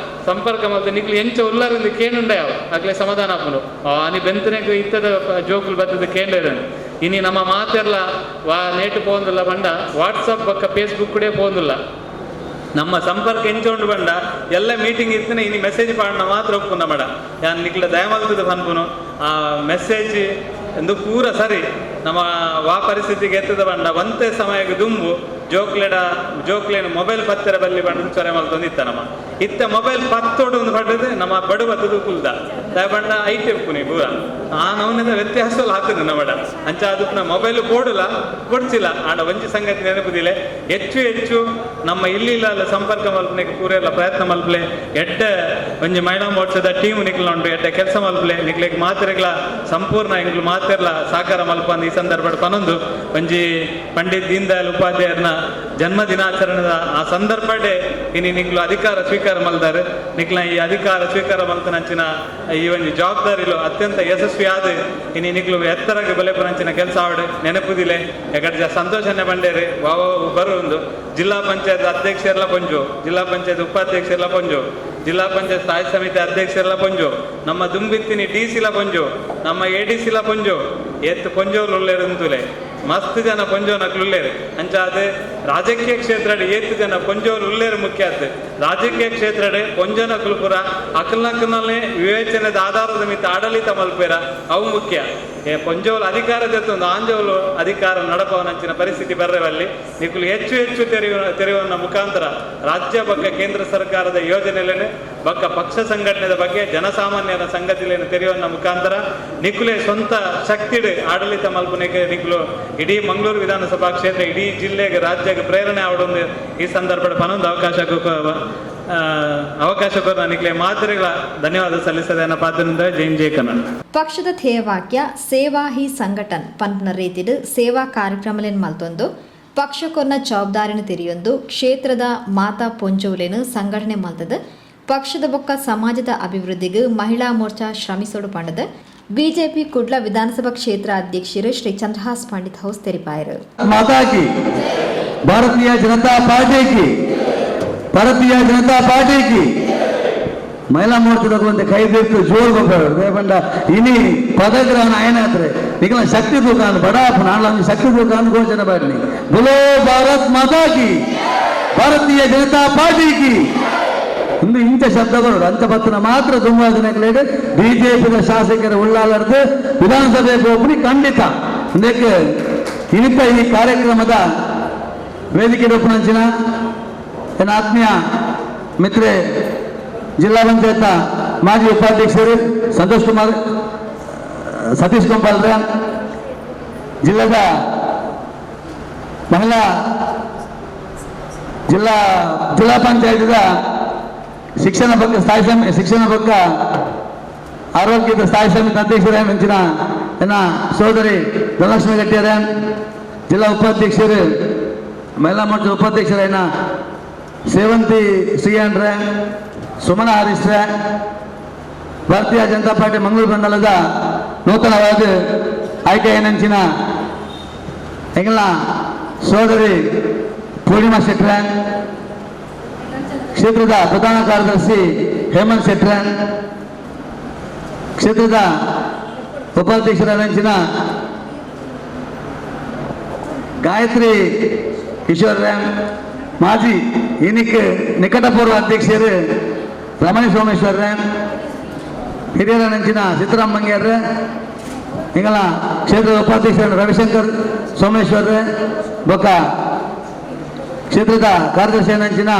S4: ಸಂಪರ್ಕ ಮತ್ತೆ ನಿಕ್ಲು ಎಂಚ ಉಳ್ಳಾರಿಂದ ಕೇನುಂಡ ಯಾವ ಅಕ್ಲೆ ಸಮಾಧಾನ ಆಪುನು ಆನಿ ಬೆಂತನೆಗೆ ಇತ್ತದ ಜೋಕುಲು ಬರ್ತದ ಕೇಂದ್ರನು ಇನಿ ನಮ್ಮ ಮಾತೆರ್ಲ ನೇಟು ಪೋಂದಿಲ್ಲ ಬಂಡ ವಾಟ್ಸಪ್ ಪಕ್ಕ ಫೇಸ್ಬುಕ್ ಕೂಡ ಪೋಂದಿಲ್ಲ ನಮ್ಮ ಸಂಪರ್ಕ ಎಂಚೊಂಡು ಬಂಡ ಎಲ್ಲ ಮೀಟಿಂಗ್ ಇರ್ತನೆ ಇನಿ ಮೆಸೇಜ್ ಪಾಡನ ಮಾತ್ರ ಒಪ್ಪುನ ಮಡ ಯಾನ್ ನಿಕ್ಲ ದಯಮಲ್ತದ ಪನ್ಪುನು ಆ ಮೆಸೇಜ್ ಎಂದು ಪೂರ ಸರಿ ನಮ್ಮ ಪರಿಸ್ಥಿತಿಗೆ ಎತ್ತದ ಬಂಡ ಒಂದೇ ಸಮಯಕ್ಕೆ ದುಂಬು ಜೋಕ್ಲೇನ ಮೊಬೈಲ್ ಪತ್ತರ ಬಲ್ಲಿ ಬಂಡ ಚೊರೆ ಮಲ್ತೊಂದಿತ್ತ ನಮ್ಮ ಇತ್ತ ಮೊಬೈಲ್ ಪತ್ತೋಡು ಒಂದು ಪಡ್ಡದು ನಮ್ಮ ಬಡು ಬತ್ತದು ಕುಲ್ದ ಬಂಡ ಐತೆ ಪುನಿ ಪೂರ ಆ ನವನದ ವ್ಯತ್ಯಾಸಲ್ಲ ಹಾಕಿದ್ರು ನಮ್ಮಡ ಅಂಚ ಅದಕ್ಕೆ ಮೊಬೈಲ್ ಕೊಡ್ಸಿಲ್ಲ ಆಡ ಒಂಜಿ ಸಂಗತಿ ನೆನಪುದಿಲ್ಲ ಹೆಚ್ಚು ನಮ್ಮ ಇಲ್ಲಿಲ್ಲ ಸಂಪರ್ಕ ಮಲ್ಪನೆಗೆ ಪೂರ ಎಲ್ಲ ಪ್ರಯತ್ನ ಮಲ್ಪಲೆ ಎಡ್ಡ ಒಂಜಿ ಮಹಿಳಾ ಮೋರ್ಚಾದ ಟೀಮ್ ನಿಕ್ಲು ಉಂಟು ಎಡ್ಡ ಕೆಲಸ ಮಲ್ಪಲೆ ನಿಕ್ಲೆಗ್ ಮಾತ್ರೆಗಳ ಸಂಪೂರ್ಣ ಇಂಗ್ಲು ಮಾತೆರ್ಲ ಸಾಕಾರ ಮಲ್ಪಂದು ಈ ಸಂದರ್ಭ ಪನೊಂದು ಒಂಜಿ ಪಂಡಿತ್ ದೀನ್ ದಯಾಳ್ ಉಪಾಧ್ಯಾಯರ್ನ ಜನ್ಮ ದಿನಾಚರಣೆದ ಆ ಸಂದರ್ಭಡೆ ಇನಿ ನಿಕ್ಲು ಅಧಿಕಾರ ಸ್ವೀಕಾರ ಮಲ್ದಾರೆ ನಿಕ್ಲ ಈ ಅಧಿಕಾರ ಸ್ವೀಕಾರ ಮಲ್ತನಂಚಿನ ಈ ಒಂದು ಜವಾಬ್ದಾರಿಲು ಅತ್ಯಂತ ಯಶಸ್ವಿ ಆದ ಇನಿ ನಿಕ್ಲು ಎತ್ತರಗೆ ಬೆಲೆ ಪರಂಚಿನ ಕೆಲಸ ಆವಡೆ ನೆನಪುದಿಲೆ ಯಾಕಂದ್ರೆ ಸಂತೋಷನೆ ಬಂಡೇರಿ ವಾವ ಬರು ಒಂದು ಜಿಲ್ಲಾ ಪಂಚಾಯತ್ ಅಧ್ಯಕ್ಷರೆಲ್ಲ ಪೊಂಜು ಜಿಲ್ಲಾ ಪಂಚಾಯತ್ ಉಪಾಧ್ಯಕ್ಷರೆಲ್ಲ ಪೊಂಜು ಜಿಲ್ಲಾ ಪಂಚಾಯತ್ ಸ್ಥಾಯಿ ಸಮಿತಿ ಅಧ್ಯಕ್ಷರೆಲ್ಲ ಪೊಂಜು ನಮ್ಮ ದುಂಬಿತ್ತಿನಿ ಡಿಸಿಲ ಪೊಂಜು ನಮ್ಮ ಎಡಿಸಿಲ ಪೊಂಜು ಎತ್ತು ಪೊಂಜೋಲು ಉಳ್ಳೇರುಂತುಲೆ ಮಸ್ತ್ ಜನ ಪೊಂಜೋನಕ್ಲು ಉಳ್ಳೇರು ಅಂಚಾದ ರಾಜಕೀಯ ಕ್ಷೇತ್ರಡೆ ಏತ್ತು ಜನ ಪೊಂಜೋಲು ಉಳ್ಳೇರು ಮುಖ್ಯ ಆಯ್ತು ರಾಜಕೀಯ ಕ್ಷೇತ್ರಡೆ ಪೊಂಜೋನಕ್ಲು ಪುರ ಅಕಲ್ನಕ್ಕನಲ್ಲೇ ವಿವೇಚನೆದ ಆಧಾರದ ಮಿತ್ತ ಆಡಳಿತ ಮಲ್ಪೇರ ಅವು ಮುಖ್ಯ ಪೊಂಜೋಲು ಅಧಿಕಾರ ತೆತ್ತೊಂದು ಆಂಜೋಲು ಅಧಿಕಾರ ನಡಪವನಂಚಿನ ಪರಿಸ್ಥಿತಿ ಬರ್ರೆವಲ್ಲಿ ನಿಕ್ಲು ಹೆಚ್ಚು ತೆರೆಯುವ ಮುಖಾಂತರ ರಾಜ್ಯ ಬಗ್ಗೆ ಕೇಂದ್ರ ಸರ್ಕಾರದ ಯೋಜನೆಲೇನೆ ಬಕ್ಕ ಪಕ್ಷ ಸಂಘಟನೆದ ಬಗ್ಗೆ ಜನಸಾಮಾನ್ಯರ ಸಂಗತಿಲೇನು ತೆರೆಯುವ ಮುಖಾಂತರ ನಿಕ್ಲೆ ಸ್ವಂತ ಶಕ್ತಿಡೆ ಆಡಳಿತ ಮಲ್ಪನೆಗೆ ನಿಕ್ಲು ಇಡೀ ಮಂಗಳೂರು ವಿಧಾನಸಭಾ ಕ್ಷೇತ್ರ ಇಡೀ ಜಿಲ್ಲೆಗೆ ರಾಜ್ಯಕ್ಕೆ ಪ್ರೇರಣೆ ಆವಡೊಂದು ಈ ಸಂದರ್ಭದ ಪನೊಂದು ಅವಕಾಶ ಕೊರ ನಿಕ್ಲೆ ಮಾತ್ರೆಗಳ ಧನ್ಯವಾದ ಸಲ್ಲಿಸದೆ ಅನ್ನೋ ಪಾತ್ರದಿಂದ ಜೈ ಕನ್ನಡ
S1: ಪಕ್ಷದ ಧ್ಯೇಯವಾಕ್ಯ ಸೇವಾ ಹಿ ಸಂಘಟನ್ ಪನ್ಪನ ರೀತಿಡು ಸೇವಾ ಕಾರ್ಯಕ್ರಮಲೇನು ಮಲ್ತೊಂದು ಪಕ್ಷಕ್ಕೊನ್ನ ಜವಾಬ್ದಾರಿನ ತೆರೆಯೊಂದು ಕ್ಷೇತ್ರದ ಮಾತಾ ಪೊಂಜುವುಲೇನು ಸಂಘಟನೆ ಮಲ್ತದ ಪಕ್ಷದ ಬೊಕ್ಕ ಸಮಾಜದ ಅಭಿವೃದ್ಧಿಗೆ ಮಹಿಳಾ ಮೋರ್ಚಾ ಶ್ರಮಿಸೋಡು ಪಂಡದ ಬಿಜೆಪಿ ಕುಡ್ಲ ವಿಧಾನಸಭಾ ಕ್ಷೇತ್ರ ಅಧ್ಯಕ್ಷರು ಶ್ರೀ ಚಂದ್ರಹಾಸ್ ಪಂಡಿತ್ ಹೌಸ್ ತೆರಿಪಾಯರು
S5: ಮಾತಾ ಕಿ ಭಾರತೀಯ ಜನತಾ ಪಾರ್ಟಿ ಕಿ भारतीय जनता पार्टी की महिला मोर्चा को कई दीर्घ जोर बंड इनी पदग्रहण आयना निकल शक्ति दुकान बड़ा नाला शक्ति दुकान घोषणा बाड़ी बोलो भारत माता की भारतीय जनता पार्टी की इंच शब्दಗಳು ಅಂಚಪತ್ತನ ಮಾತ್ರ ತುಂಬಾ ದಿನಗಳಿಗೆ ಬಿಜೆಪಿಯ ಶಾಸಕರು ಉಳ್ಳಾಲರ್ದು ವಿಧಾನಸಭೆಗೆ ಹೋಗ್ಬಿಡಿ ಖಂಡಿತ ಅದಕ್ಕೆ ಇನಿತ ಈ ಕಾರ್ಯಕ್ರಮದ ವೇದಿಕೆ ರೂಪನಂಚಿನ ನನ್ನ ಆತ್ಮೀಯ ಮಿತ್ರೆ ಜಿಲ್ಲಾ ಪಂಚಾಯತ್ ಮಾಜಿ ಉಪಾಧ್ಯಕ್ಷರು ಸಂತೋಷ್ ಕುಮಾರ್ ಸತೀಶ್ ಕೊಂಪಾಲ್ರ ಜಿಲ್ಲಾದ ಮಹಿಳಾ ಜಿಲ್ಲಾ ಪಂಚಾಯತ್ ಶಿಕ್ಷಣ ಬಗ್ಗೆ ಶಿಕ್ಷಣ ಬಗ್ಗೆ ಆರೋಗ್ಯದ ಸ್ಥಾಯಿ ಸಮಿತಿ ಅಧ್ಯಕ್ಷರೇ ಮಿಂಚಿನ ನನ್ನ ಸೋದರಿ ಧನಲಕ್ಷ್ಮಿ ಗಟ್ಟಿಯರೇ ಜಿಲ್ಲಾ ಉಪಾಧ್ಯಕ್ಷರು ಮಹಿಳಾ ಮೋರ್ಚಾ ಉಪಾಧ್ಯಕ್ಷರೈನ ಸೇವಂತಿ ಶ್ರೀಯನ್ರೇ ಸುಮನ ಹರೀಶ್ರೇ ಭಾರತೀಯ ಜನತಾ ಪಾರ್ಟಿ ಮಂಗಳೂರು ಮಂಡಲದ ನೂತನವಾದ ಆಯ್ಕೆ ಏನಂಚಿನ ಎಂಗಳ ಸೋದರಿ ಪೂರ್ಣಿಮಾ ಶೆಟ್ರೆ ಕ್ಷೇತ್ರದ ಪ್ರಧಾನ ಕಾರ್ಯದರ್ಶಿ ಹೇಮಂತ್ ಶೆಟ್ರೆ ಕ್ಷೇತ್ರದ ಉಪಾಧ್ಯಕ್ಷರ ಗಾಯತ್ರಿ ಕಿಶೋರ್ ಮಾಜಿ ಇನಿಕ್ ನಿಕಟಪೂರ್ವ ಅಧ್ಯಕ್ಷರು ರಮಣಿ ಸೋಮೇಶ್ವರ ಹಿರಿಯರ ನೆಂಚಿನ ಸಿದ್ದರಾಮ ಮಂಗ್ಯರ್ ಇಂಗಲ ಕ್ಷೇತ್ರದ ಉಪಾಧ್ಯಕ್ಷರ ರವಿಶಂಕರ್ ಸೋಮೇಶ್ವರ್ ಬೊಕ್ಕ ಕ್ಷೇತ್ರದ ಕಾರ್ಯದರ್ಶಿ ನೆಂಚಿನ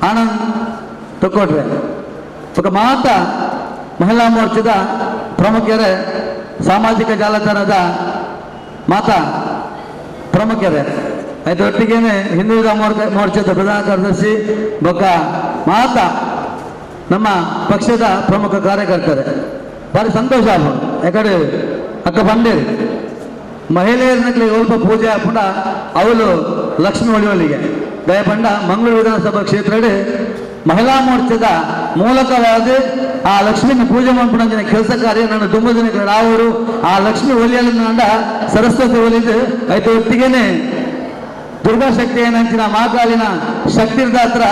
S5: ಆನಂದ್ ತೊಕ್ಕೋಟ್ರೆ ಬೊಕ್ಕ ಮಾತ ಮಹಿಳಾ ಮೋರ್ಚಾದ ಪ್ರಮುಖರೇ ಸಾಮಾಜಿಕ ಜಾಲತಾಣದ ಮಾತಾ ಪ್ರಮುಖರೇ ಅದರೊಟ್ಟಿಗೆ ಹಿಂದುಳಿದ ಮೋರ್ಚಾದ ಪ್ರಧಾನ ಕಾರ್ಯದರ್ಶಿ ಬೊಕ್ಕ ಮಾತಾ ನಮ್ಮ ಪಕ್ಷದ ಪ್ರಮುಖ ಕಾರ್ಯಕರ್ತರು ಭಾರಿ ಸಂತೋಷ ಆಗ್ಬೋದು ಯಾಕಡೆ ಅಕ್ಕ ಬಂಡೇರಿ ಮಹಿಳೆಯರನ್ನ ಸ್ವಲ್ಪ ಪೂಜೆ ಹಾಕೊಂಡ ಅವಳು ಲಕ್ಷ್ಮಿ ಒಳಿವಳಿಗೆ ದಯಪಂಡ ಮಂಗಳೂರು ವಿಧಾನಸಭಾ ಕ್ಷೇತ್ರದಲ್ಲಿ ಮಹಿಳಾ ಮೋರ್ಚಾದ ಮೂಲಕವಾದ ಆ ಲಕ್ಷ್ಮಿನ ಪೂಜೆ ಮಾಡ್ಕೊಂಡ ಕೆಲಸ ಕಾರ್ಯ ನಾನು ತುಂಬ ದಿನಗಳ ಅವರು ಆ ಲಕ್ಷ್ಮಿ ಒಲಿಯಲ್ಲ ಸರಸ್ವತಿ ಒಲಿದು ಆಯ್ತು ಒಟ್ಟಿಗೆನೆ ದುರ್ಗಾ ಶಕ್ತಿ ಏನಂಚಿನ ಮಹಾಕಾಲಿನ ಶಕ್ತಿರ್ದಾತ್ರ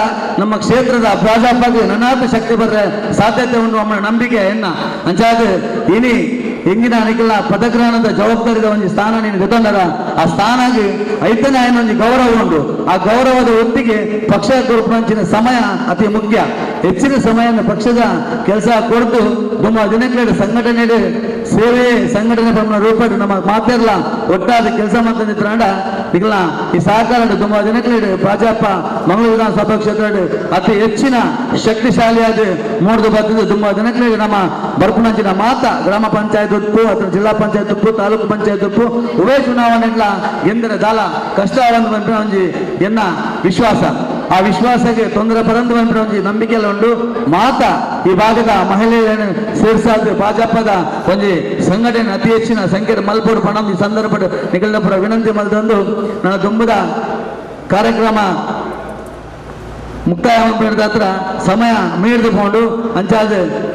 S5: ನಮ್ಮ ಕ್ಷೇತ್ರದ ಭಾಜಪಗೆ ನನಾಥ ಶಕ್ತಿ ಬರ್ರೆ ಸಾಧ್ಯತೆ ಉಂಟು ನಮ್ಮ ನಂಬಿಕೆ ಎನ್ನ ಅಂಚಾದ ಇನಿ ಹಿಂಗಿನ ಅನಿಕಲ ಪದಗ್ರಹಣದ ಜವಾಬ್ದಾರಿದ ಒಂದು ಸ್ಥಾನ ನೀನು ಗೊತ್ತಂಡದ ಆ ಸ್ಥಾನಕ್ಕೆ ಐತನೇ ಆಯ್ನ ಒಂದು ಗೌರವ ಉಂಟು ಆ ಗೌರವದ ಒತ್ತಿಗೆ ಪಕ್ಷ ತೋರ್ಪಂಚಿನ ಸಮಯ ಅತಿ ಮುಖ್ಯ ಹೆಚ್ಚಿನ ಸಮಯವನ್ನು ಪಕ್ಷದ ಕೆಲಸ ಕೊಡ್ತು ತುಂಬ ದಿನಕ್ಕೆ ಸಂಘಟನೆ ಸೇವೆ ಸಂಘಟನೆ ರೂಪದ ನಮ್ಮ ಮಾತೆಲ್ಲ ಒಟ್ಟಾದ ಕೆಲಸ ಮಾಡ್ತಿದ್ರಂಡ ಈಗಲ ಈ ಸಹಕಾರ ತುಂಬ ದಿನಕ್ಕೆ ಭಾಜಪ ಮಂಗಳೂರು ವಿಧಾನಸಭಾ ಕ್ಷೇತ್ರ ಅತಿ ಹೆಚ್ಚಿನ ಶಕ್ತಿಶಾಲಿಯಾದ ಮೂಡಿದು ಬರ್ತದೆ ತುಂಬ ದಿನಕ್ಕೆ ನಮ್ಮ ಬರ್ಪುಣಂಚಿನ ಮಾತ ಗ್ರಾಮ ಪಂಚಾಯತ್ ಉಪ್ಪು ಅಥವಾ ಜಿಲ್ಲಾ ಪಂಚಾಯತ್ ಉಪ್ಪು ತಾಲೂಕು ಪಂಚಾಯತ್ ಉಪ್ಪು ಉಭಯ ಚುನಾವಣೆಗಳ ಎಂದರೆ ದಾಲ ಕಷ್ಟ ಒಂದು ಬಂದ್ರೆ ಒಂಜಿ ಎನ್ನ ವಿಶ್ವಾಸ ಆ ವಿಶ್ವಾಸಕ್ಕೆ ತೊಂದರೆ ಪರಂದು ಬಂದ್ರೆ ಒಂಜಿ ನಂಬಿಕೆಲ್ಲ ಉಂಟು ಮಾತ ಈ ಭಾಗದ ಮಹಿಳೆಯರನ್ನು ಸೇರಿಸಾದ ಭಾಜಪದ ಒಂದು ಸಂಘಟನೆ ಅತಿ ಹೆಚ್ಚಿನ ಸಂಖ್ಯೆಯ ಮಲ್ಪೋಡು ಪಣ ಈ ಸಂದರ್ಭ ನಿಖಿಲಪುರ ವಿನಂತಿ ಮಲ್ತಂದು ನನ್ನ ತುಂಬದ ಕಾರ್ಯಕ್ರಮ ಮುಕ್ತಾಯ ಹತ್ರ ಸಮಯ ಮೀರಿದುಕೊಂಡು ಅಂಚಾದ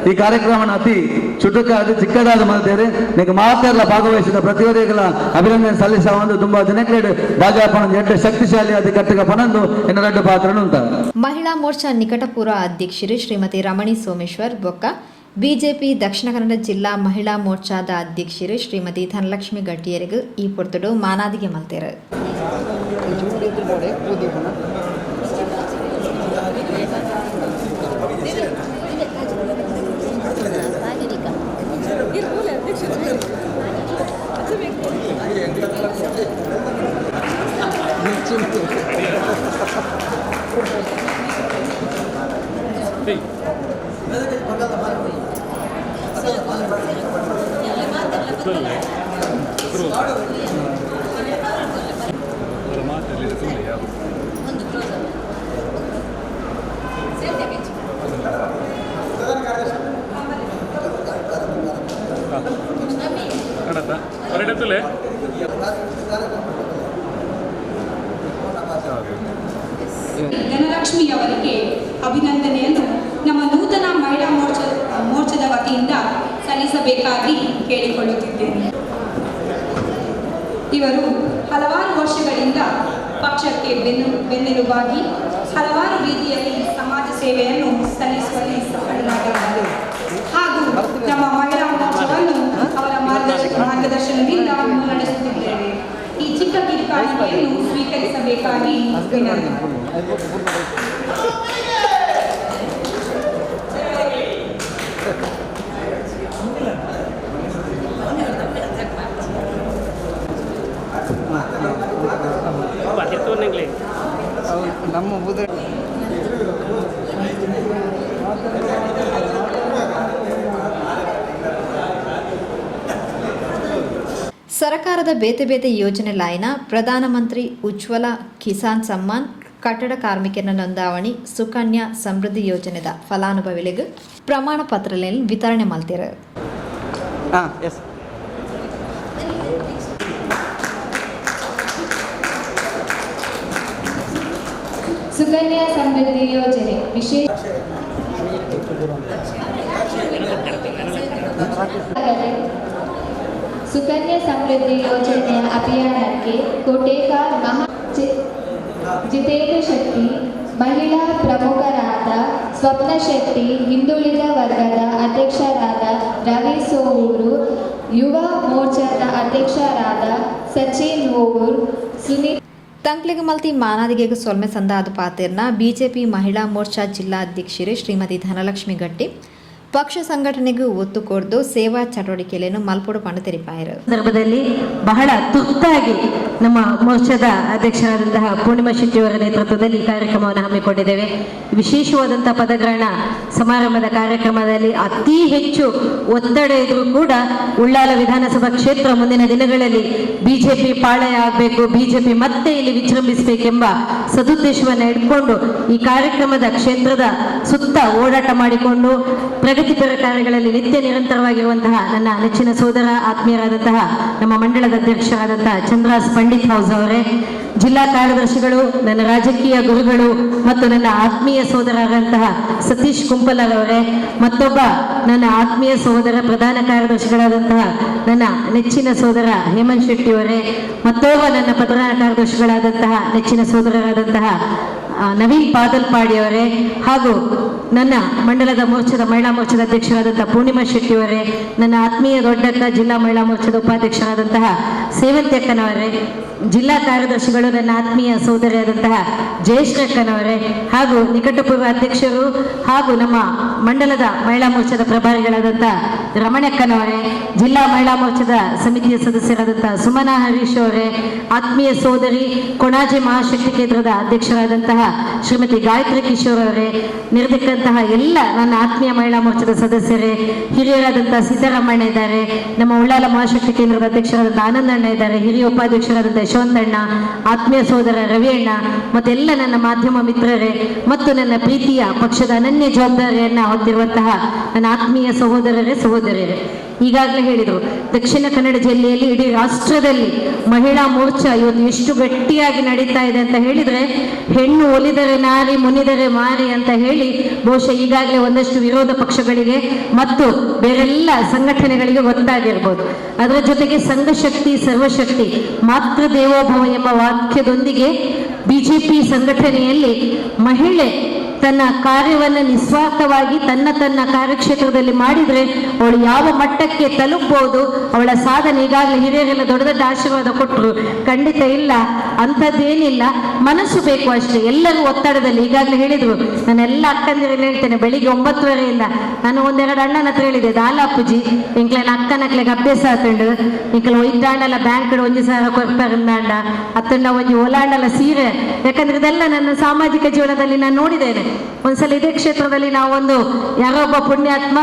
S5: ಈ ಕಾರ್ಯಕ್ರಮ ಅತಿ ಚುಟುಕಾದ ಚಿಕ್ಕದಾದ ಮಲ್ತೇರೆ ನಿಮಗೆ ಮಾತೆಲ್ಲ ಭಾಗವಹಿಸಿದ ಪ್ರತಿಯೊಬ್ಬರಿಗೆಲ್ಲ ಅಭಿನಂದನೆ ಸಲ್ಲಿಸ ಒಂದು ತುಂಬಾ ದಿನಕ್ಕೆ ಭಾಜಪ ಎಡ್ಡ ಶಕ್ತಿಶಾಲಿಯಾದ ಕಟ್ಟಗ ಪಣಂದು ಎನ್ನ ದೊಡ್ಡ ಪಾತ್ರ ಉಂಟ.
S1: ಮಹಿಳಾ ಮೋರ್ಚಾ ನಿಕಟಪೂರ್ವ ಅಧ್ಯಕ್ಷರು ಶ್ರೀಮತಿ ರಮಣಿ ಸೋಮೇಶ್ವರ್ ಬೊಕ್ಕ ಬಿಜೆಪಿ ದಕ್ಷಿಣ ಕನ್ನಡ ಜಿಲ್ಲಾ ಮಹಿಳಾ ಮೋರ್ಚಾದ ಅಧ್ಯಕ್ಷರು ಶ್ರೀಮತಿ ಧನಲಕ್ಷ್ಮಿ ಗಟ್ಟಿಯರಿಗೂ ಈ ಪೊರ್ತಡು ಮಾನಾದಿಗೆ ಮಲ್ತೇರು.
S6: ಧನಲಕ್ಷ್ಮಿಯವರಿಗೆ ಅಭಿನಂದನೆಯನ್ನು ನಮ್ಮ ನೂತನ ಮಹಿಳಾ ಮೋರ್ಚಾದ ವತಿಯಿಂದ ಸಲ್ಲಿಸಬೇಕಾಗಿ ಕೇಳಿಕೊಳ್ಳುತ್ತಿದ್ದೇನೆ. ಇವರು ಹಲವಾರು ವರ್ಷಗಳಿಂದ ಪಕ್ಷಕ್ಕೆ ಬೆನ್ನೆಲುಬಾಗಿ ಹಲವಾರು ರೀತಿಯಲ್ಲಿ ಸಮಾಜ ಸೇವೆಯನ್ನು ಸಲ್ಲಿಸುವಲ್ಲಿ ಸಫಲರಾಗಿದ್ದಾರೆ ಹಾಗೂ ನಮ್ಮ ಮಹಿಳಾ ಮೋರ್ಚಾವನ್ನು ಅವರ ಮಾರ್ಗದರ್ಶನದಿಂದ ಮುನ್ನಡೆಸುತ್ತಿದ್ದೇವೆ. ಈ ಚಿಕ್ಕ ಕಿರುಕಾಣಿಕೆಯನ್ನು ಸ್ವೀಕರಿಸಬೇಕಾಗಿ ವಿನಂತಿ.
S1: ಸರ್ಕಾರದ ಬೇತೆ ಯೋಜನೆಲಾಯಿನ ಪ್ರಧಾನಮಂತ್ರಿ ಉಜ್ವಲ ಕಿಸಾನ್ ಸಮ್ಮಾನ್ ಕಟ್ಟಡ ಕಾರ್ಮಿಕರ ನೋಂದಾವಣಿ ಸುಕನ್ಯಾ ಸಮೃದ್ಧಿ ಯೋಜನೆದ ಫಲಾನುಭವಿಗಳಿಗೆ ಪ್ರಮಾಣ ಪತ್ರಗಳನ್ನು ವಿತರಣೆ ಮಾಡ್ತಾರೆ.
S7: ಸುಕನ್ಯಾ ಸಮೃದ್ಧಿ ಯೋಜನೆ ವಿಶೇಷ ಸುಕನ್ಯಾ ಸಮೃದ್ಧಿ ಯೋಜನೆಯ ಅಭಿಯಾನಕ್ಕೆ ಕೋಟೇಕಾರ್ ಜಿತೇಂದ್ರ ಶೆಟ್ಟಿ, ಮಹಿಳಾ ಪ್ರಮುಖರಾದ ಸ್ವಪ್ನ ಶೆಟ್ಟಿ, ಹಿಂದುಳಿದ ವರ್ಗದ ಅಧ್ಯಕ್ಷರಾದ ರವಿ ಸೋವೂರು, ಯುವ ಮೋರ್ಚಾದ ಅಧ್ಯಕ್ಷರಾದ ಸಚಿನ್ ಓವೂರ್, ಸುನೀಲ್
S1: ತಂಕ್ಲೆಗೆ ಮಲ್ತಿ ಮಾನಾದಿಗೆಗೆ ಸೊಲ್ಮೆ ಸಂದಾದ ಪಾತೆರ್ನ ಬಿಜೆಪಿ ಮಹಿಳಾ ಮೋರ್ಚಾ ಜಿಲ್ಲಾ ಅಧ್ಯಕ್ಷರೇ ಶ್ರೀಮತಿ ಧನಲಕ್ಷ್ಮಿ ಗಟ್ಟಿ ಪಕ್ಷ ಸಂಘಟನೆಗೂ ಒತ್ತು ಕೊಡ್ದು ಸೇವಾ ಚಟುವಟಿಕೆಯನ್ನು ಮಲ್ಪೊಡು ಪಂಡ ತೆರಿಪಾಯರು.
S8: ಸಂದರ್ಭದಲ್ಲಿ ಬಹಳ ತುರ್ತಾಗಿ ನಮ್ಮ ಮೋರ್ಚಾದ ಅಧ್ಯಕ್ಷರಾದಂತಹ ಪೂರ್ಣಿಮಾ ಶೆಟ್ಟಿಯವರ ನೇತೃತ್ವದಲ್ಲಿ ಈ ಕಾರ್ಯಕ್ರಮವನ್ನು ಹಮ್ಮಿಕೊಂಡಿದ್ದೇವೆ. ವಿಶೇಷವಾದಂತಹ ಪದಗ್ರಹಣ ಸಮಾರಂಭದ ಕಾರ್ಯಕ್ರಮದಲ್ಲಿ ಅತಿ ಹೆಚ್ಚು ಒತ್ತಡ ಇದ್ರೂ ಕೂಡ ಉಳ್ಳಾಲ ವಿಧಾನಸಭಾ ಕ್ಷೇತ್ರ ಮುಂದಿನ ದಿನಗಳಲ್ಲಿ ಬಿಜೆಪಿ ಪಾಳೆಯ ಆಗಬೇಕು, ಬಿಜೆಪಿ ಮತ್ತೆ ಇಲ್ಲಿ ವಿಜೃಂಭಿಸಬೇಕೆಂಬ ಸದುದ್ದೇಶವನ್ನು ಇಟ್ಕೊಂಡು ಈ ಕಾರ್ಯಕ್ರಮದ ಕ್ಷೇತ್ರದ ಸುತ್ತ ಓಡಾಟ ಮಾಡಿಕೊಂಡು ಪ್ರಗತಿಪರ ಕಾರ್ಯಗಳಲ್ಲಿ ನಿತ್ಯ ನಿರಂತರವಾಗಿರುವಂತಹ ನನ್ನ ನೆಚ್ಚಿನ ಸೋದರ ಆತ್ಮೀಯರಾದಂತಹ ನಮ್ಮ ಮಂಡಳದ ಅಧ್ಯಕ್ಷರಾದಂತಹ ಚಂದ್ರಾಸ್ ಪಂಡಿತ್ ಹೌಸ್ ಅವರೇ, ಜಿಲ್ಲಾ ಕಾರ್ಯದರ್ಶಿಗಳು, ನನ್ನ ರಾಜಕೀಯ ಗುರುಗಳು ಮತ್ತು ನನ್ನ ಆತ್ಮೀಯ ಸೋದರರಾದಂತಹ ಸತೀಶ್ ಕುಂಪಲರ್ ಅವರೇ, ಮತ್ತೊಬ್ಬ ನನ್ನ ಆತ್ಮೀಯ ಸೋದರ ಪ್ರಧಾನ ಕಾರ್ಯದರ್ಶಿಗಳಾದಂತಹ ನನ್ನ ನೆಚ್ಚಿನ ಸೋದರ ಹೇಮಂತ್ ಶೆಟ್ಟಿ ಅವರೇ, ಮತ್ತೊಬ್ಬ ನನ್ನ ಪ್ರಧಾನ ಕಾರ್ಯದರ್ಶಿಗಳಾದಂತಹ ನೆಚ್ಚಿನ ಸೋದರರಾದಂತಹ ನವೀನ್ ಪಾದಲ್ಪಾಡಿ ಅವರೇ, ಹಾಗೂ ನನ್ನ ಮಂಡಲದ ಮಹಿಳಾ ಮೋರ್ಚಾದ ಅಧ್ಯಕ್ಷರಾದಂತಹ ಪೂರ್ಣಿಮಾ ಶೆಟ್ಟಿ ಅವರೇ, ನನ್ನ ಆತ್ಮೀಯ ದೊಡ್ಡಕ್ಕ ಜಿಲ್ಲಾ ಮಹಿಳಾ ಮೋರ್ಚಾದ ಉಪಾಧ್ಯಕ್ಷರಾದಂತಹ ಸೇವಂತಿ ಅಕ್ಕನವರೇ, ಜಿಲ್ಲಾ ಕಾರ್ಯದರ್ಶಿಗಳು ನನ್ನ ಆತ್ಮೀಯ ಸೋದರಿಯಾದಂತಹ ಜಯಶ್ರೀಕ್ಕನವರೇ, ಹಾಗೂ ನಿಕಟಪೂರ್ವ ಅಧ್ಯಕ್ಷರು ಹಾಗೂ ನಮ್ಮ ಮಂಡಲದ ಮಹಿಳಾ ಮೋರ್ಚಾದ ಪ್ರಭಾರಿಗಳಾದಂತಹ ರಮಣಕ್ಕನವರೇ, ಜಿಲ್ಲಾ ಮಹಿಳಾ ಮೋರ್ಚಾದ ಸಮಿತಿಯ ಸದಸ್ಯರಾದಂತಹ ಸುಮನಾ ಹರೀಶ್ ಅವರೇ, ಆತ್ಮೀಯ ಸೋದರಿ ಕೊಣಾಜೆ ಮಹಾಶಕ್ತಿ ಕೇಂದ್ರದ ಅಧ್ಯಕ್ಷರಾದಂತಹ ಶ್ರೀಮತಿ ಗಾಯತ್ರಿ ಕಿಶೋರ್ ಅವರೇ, ನಿರ್ದಿಕ್ಕಂತಹ ಎಲ್ಲ ನನ್ನ ಆತ್ಮೀಯ ಮಹಿಳಾ ಮೋರ್ಚಾದ ಸದಸ್ಯರೇ, ಹಿರಿಯರಾದಂತಹ ಸಿದ್ದರಾಮಣ್ಣ ಇದ್ದಾರೆ, ನಮ್ಮ ಉಳ್ಳಾಲ ಮಹಾಶಕ್ತಿ ಕೇಂದ್ರದ ಅಧ್ಯಕ್ಷರಾದಂತಹ ಆನಂದಣ್ಣ ಇದ್ದಾರೆ, ಹಿರಿಯ ಉಪಾಧ್ಯಕ್ಷರಾದಂತಹ ಯಶವಂತಣ್ಣ, ಆತ್ಮೀಯ ಸೋದರ ರವಿಯಣ್ಣ, ಮತ್ತೆಲ್ಲ ನನ್ನ ಮಾಧ್ಯಮ ಮಿತ್ರರೇ ಮತ್ತು ನನ್ನ ಪ್ರೀತಿಯ ಪಕ್ಷದ ಅನನ್ಯ ಜವಾಬ್ದಾರಿಯನ್ನ ಹೊಂದಿರುವಂತಹ ನನ್ನ ಆತ್ಮೀಯ ಸಹೋದರರೇ ಸಹೋದರಿಯರೇ, ಈಗಾಗಲೇ ಹೇಳಿದರು ದಕ್ಷಿಣ ಕನ್ನಡ ಜಿಲ್ಲೆಯಲ್ಲಿ ಇಡೀ ರಾಷ್ಟ್ರದಲ್ಲಿ ಮಹಿಳಾ ಮೋರ್ಚಾ ಇವತ್ತು ಎಷ್ಟು ಗಟ್ಟಿಯಾಗಿ ನಡೀತಾ ಇದೆ ಅಂತ ಹೇಳಿದ್ರೆ, ಹೆಣ್ಣು ಒಲಿದರೆ ನಾರಿ ಮುನಿದರೆ ಮಾರಿ ಅಂತ ಹೇಳಿ ಬಹುಶಃ ಈಗಾಗಲೇ ಒಂದಷ್ಟು ವಿರೋಧ ಪಕ್ಷಗಳಿಗೆ ಮತ್ತು ಬೇರೆಲ್ಲ ಸಂಘಟನೆಗಳಿಗೆ ಗೊತ್ತಾಗಿರ್ಬೋದು. ಅದರ ಜೊತೆಗೆ ಸಂಘಶಕ್ತಿ ಸರ್ವಶಕ್ತಿ ಮಾತೃ ದೇವೋಭವ ಎಂಬ ವಾಕ್ಯದೊಂದಿಗೆ ಬಿಜೆಪಿ ಸಂಘಟನೆಯಲ್ಲಿ ಮಹಿಳೆ ತನ್ನ ಕಾರ್ಯವನ್ನು ನಿಸ್ವಾರ್ಥವಾಗಿ ತನ್ನ ಕಾರ್ಯಕ್ಷೇತ್ರದಲ್ಲಿ ಮಾಡಿದರೆ ಅವಳು ಯಾವ ಮಟ್ಟಕ್ಕೆ ತಲುಪಬಹುದು, ಅವಳ ಸಾಧನೆ ಈಗಾಗಲೇ ಹಿರಿಯರೆಲ್ಲ ದೊಡ್ಡ ದೊಡ್ಡ ಆಶೀರ್ವಾದ ಕೊಟ್ಟರು, ಖಂಡಿತ ಇಲ್ಲ ಅಂಥದ್ದೇನಿಲ್ಲ, ಮನಸ್ಸು ಬೇಕು ಅಷ್ಟೇ. ಎಲ್ಲರೂ ಒತ್ತಡದಲ್ಲಿ ಈಗಾಗಲೇ ಹೇಳಿದರು, ನಾನೆಲ್ಲ ಅಕ್ಕಂದಿರಲ್ಲಿ ಹೇಳ್ತೇನೆ, ಬೆಳಿಗ್ಗೆ 9:30 ನಾನು ಒಂದೆರಡು ಅಣ್ಣನ ಹತ್ರ ಹೇಳಿದೆ, ದಾಲಾಪುಜಿ ಇಂಕ್ಲೈನ್ ಅಕ್ಕನಕ್ಲೆಗೆ ಅಭ್ಯಾಸ ಆತಂಡು ಇಂಕಲ್ ಒಯ್ದಾಂಡಲ್ಲ ಬ್ಯಾಂಕ್ 1,000 ಕೊಡ್ತಾರಂದಾಂಡ ಅತ್ತಂಡ ಒಂಜಿ ಒಲಾಂಡಲ್ಲ ಸೀರೆ, ಯಾಕಂದ್ರೆ ಇದೆಲ್ಲ ನನ್ನ ಸಾಮಾಜಿಕ ಜೀವನದಲ್ಲಿ ನಾನು ನೋಡಿದ್ದೇನೆ. ಒಂದ್ಸಲ ಇದೇ ಕ್ಷೇತ್ರದಲ್ಲಿ ನಾವೊಂದು ಯಾರೋ ಒಬ್ಬ ಪುಣ್ಯಾತ್ಮ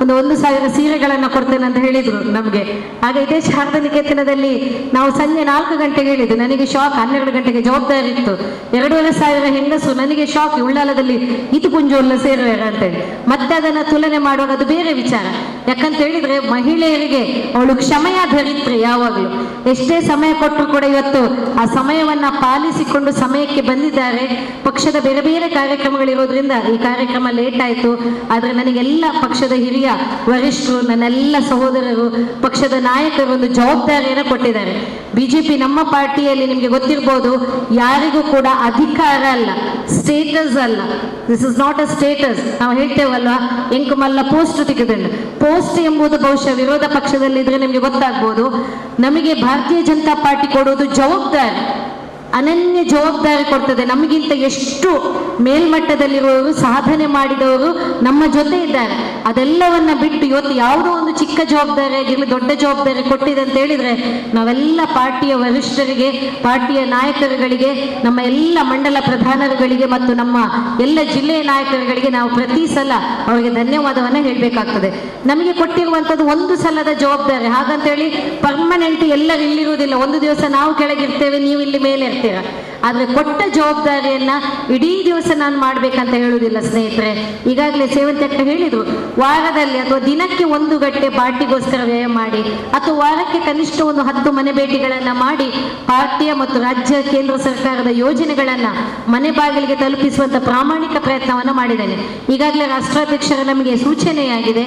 S8: 1,000 ಸೀರೆಗಳನ್ನು ಕೊಡ್ತೇನೆ ಅಂತ ಹೇಳಿದ್ರು ನಮಗೆ. ಆಗ ಇದೇ ಶಾರದಾ ನಿಕೇತನದಲ್ಲಿ ನಾವು ಸಂಜೆ 4 ಗಂಟೆಗೆ ಹೇಳಿದ್ದು, ನನಗೆ ಶಾಕ್. 12 ಗಂಟೆಗೆ ಜವಾಬ್ದಾರಿ ಇತ್ತು, 2,500 ಹೆಂಗಸು, ನನಗೆ ಶಾಕ್, ಉಳ್ಳಾಲದಲ್ಲಿ ಇದು ಕುಂಜೋಲ್ಲ ಸೇರುವೇರ ಅಂತೇಳಿ. ಮತ್ತೆ ಅದನ್ನು ತುಲನೆ ಮಾಡುವಾಗ ಅದು ಬೇರೆ ವಿಚಾರ. ಯಾಕಂತ ಹೇಳಿದ್ರೆ ಮಹಿಳೆಯರಿಗೆ ಅವಳು ಕ್ಷಮೆಯ ಧರಿತ್ರಿ, ಯಾವಾಗಲೂ ಎಷ್ಟೇ ಸಮಯ ಕೊಟ್ಟರು ಕೂಡ ಇವತ್ತು ಆ ಸಮಯವನ್ನ ಪಾಲಿಸಿಕೊಂಡು ಸಮಯಕ್ಕೆ ಬಂದಿದ್ದಾರೆ. ಪಕ್ಷದ ಬೇರೆ ಬೇರೆ ಕಾರ್ಯಕ್ರಮಗಳಿರೋದ್ರಿಂದ ಈ ಕಾರ್ಯಕ್ರಮ ಲೇಟ್ ಆಯಿತು, ಆದರೆ ನನಗೆಲ್ಲ ಪಕ್ಷದ ಹಿರಿಯ ಹಿರಿಯ ವರಿಷ್ಠರು, ನನ್ನೆಲ್ಲ ಸಹೋದರರು, ಪಕ್ಷದ ನಾಯಕರು ಒಂದು ಜವಾಬ್ದಾರಿಯನ್ನು ಕೊಟ್ಟಿದ್ದಾರೆ. ಬಿಜೆಪಿ ನಮ್ಮ ಪಾರ್ಟಿಯಲ್ಲಿ ನಿಮಗೆ ಗೊತ್ತಿರ್ಬೋದು, ಯಾರಿಗೂ ಕೂಡ ಅಧಿಕಾರ ಅಲ್ಲ, ಸ್ಟೇಟಸ್ ಅಲ್ಲ. This is not a status. ನಾವು ಹೇಳ್ತೇವಲ್ವಾ, ಎಂಕು ಮಲ್ಲ ಪೋಸ್ಟ್ ತೆಗೆದುಂಡು. ಪೋಸ್ಟ್ ಎಂಬುದು ಬಹುಶಃ ವಿರೋಧ ಪಕ್ಷದಲ್ಲಿ ಇದ್ರೆ ನಿಮಗೆ ಗೊತ್ತಾಗ್ಬೋದು. ನಮಗೆ ಭಾರತೀಯ ಜನತಾ ಪಾರ್ಟಿ ಕೊಡುವುದು ಜವಾಬ್ದಾರಿ, ಅನನ್ಯ ಜವಾಬ್ದಾರಿ ಕೊಡ್ತದೆ. ನಮಗಿಂತ ಎಷ್ಟು ಮೇಲ್ಮಟ್ಟದಲ್ಲಿರುವವರು, ಸಾಧನೆ ಮಾಡಿದವರು ನಮ್ಮ ಜೊತೆ ಇದ್ದಾರೆ. ಅದೆಲ್ಲವನ್ನ ಬಿಟ್ಟು ಇವತ್ತು ಯಾವುದೋ ಒಂದು ಚಿಕ್ಕ ಜವಾಬ್ದಾರಿ ಆಗಿರಲಿ, ದೊಡ್ಡ ಜವಾಬ್ದಾರಿ ಕೊಟ್ಟಿದೆ ಅಂತ ಹೇಳಿದ್ರೆ ನಾವೆಲ್ಲ ಪಾರ್ಟಿಯ ವರಿಷ್ಠರಿಗೆ, ಪಾರ್ಟಿಯ ನಾಯಕರುಗಳಿಗೆ, ನಮ್ಮ ಎಲ್ಲ ಮಂಡಲ ಪ್ರಧಾನರುಗಳಿಗೆ ಮತ್ತು ನಮ್ಮ ಎಲ್ಲ ಜಿಲ್ಲೆಯ ನಾಯಕರುಗಳಿಗೆ ನಾವು ಪ್ರತಿ ಸಲ ಅವರಿಗೆ ಧನ್ಯವಾದವನ್ನು ಹೇಳಬೇಕಾಗ್ತದೆ. ನಮಗೆ ಕೊಟ್ಟಿರುವಂಥದ್ದು ಒಂದು ಸಲದ ಜವಾಬ್ದಾರಿ. ಹಾಗಂತೇಳಿ ಪರ್ಮನೆಂಟ್ ಎಲ್ಲರೂ ಇಲ್ಲಿರುವುದಿಲ್ಲ. ಒಂದು ದಿವಸ ನಾವು ಕೆಳಗಿರ್ತೇವೆ, ನೀವು ಇಲ್ಲಿ ಮೇಲೆ ಇರ್ತೀರ. ಆದರೆ ಕೊಟ್ಟ ಜವಾಬ್ದಾರಿಯನ್ನ ಇಡೀ ದಿವಸ ನಾನು ಮಾಡ್ಬೇಕಂತ ಹೇಳುವುದಿಲ್ಲ ಸ್ನೇಹಿತರೆ. ಈಗಾಗಲೇ ಸೇವಂತಿ ಅಕ್ಕ ಹೇಳಿದ್ರು, ವಾರದಲ್ಲಿ ಅಥವಾ ದಿನಕ್ಕೆ 1 ಗಂಟೆ ಪಾರ್ಟಿಗೋಸ್ಕರ ವ್ಯಯ ಮಾಡಿ, ಅಥವಾ ವಾರಕ್ಕೆ ಕನಿಷ್ಠ ಒಂದು 10 ಮನೆ ಭೇಟಿಗಳನ್ನ ಮಾಡಿ ಪಾರ್ಟಿಯ ಮತ್ತು ರಾಜ್ಯ ಕೇಂದ್ರ ಸರ್ಕಾರದ ಯೋಜನೆಗಳನ್ನ ಮನೆ ಬಾಗಿಲಿಗೆ ತಲುಪಿಸುವಂತ ಪ್ರಾಮಾಣಿಕ ಪ್ರಯತ್ನವನ್ನ ಮಾಡಿದ್ದೇನೆ. ಈಗಾಗಲೇ ರಾಷ್ಟ್ರಾಧ್ಯಕ್ಷರ ನಮಗೆ ಸೂಚನೆಯಾಗಿದೆ,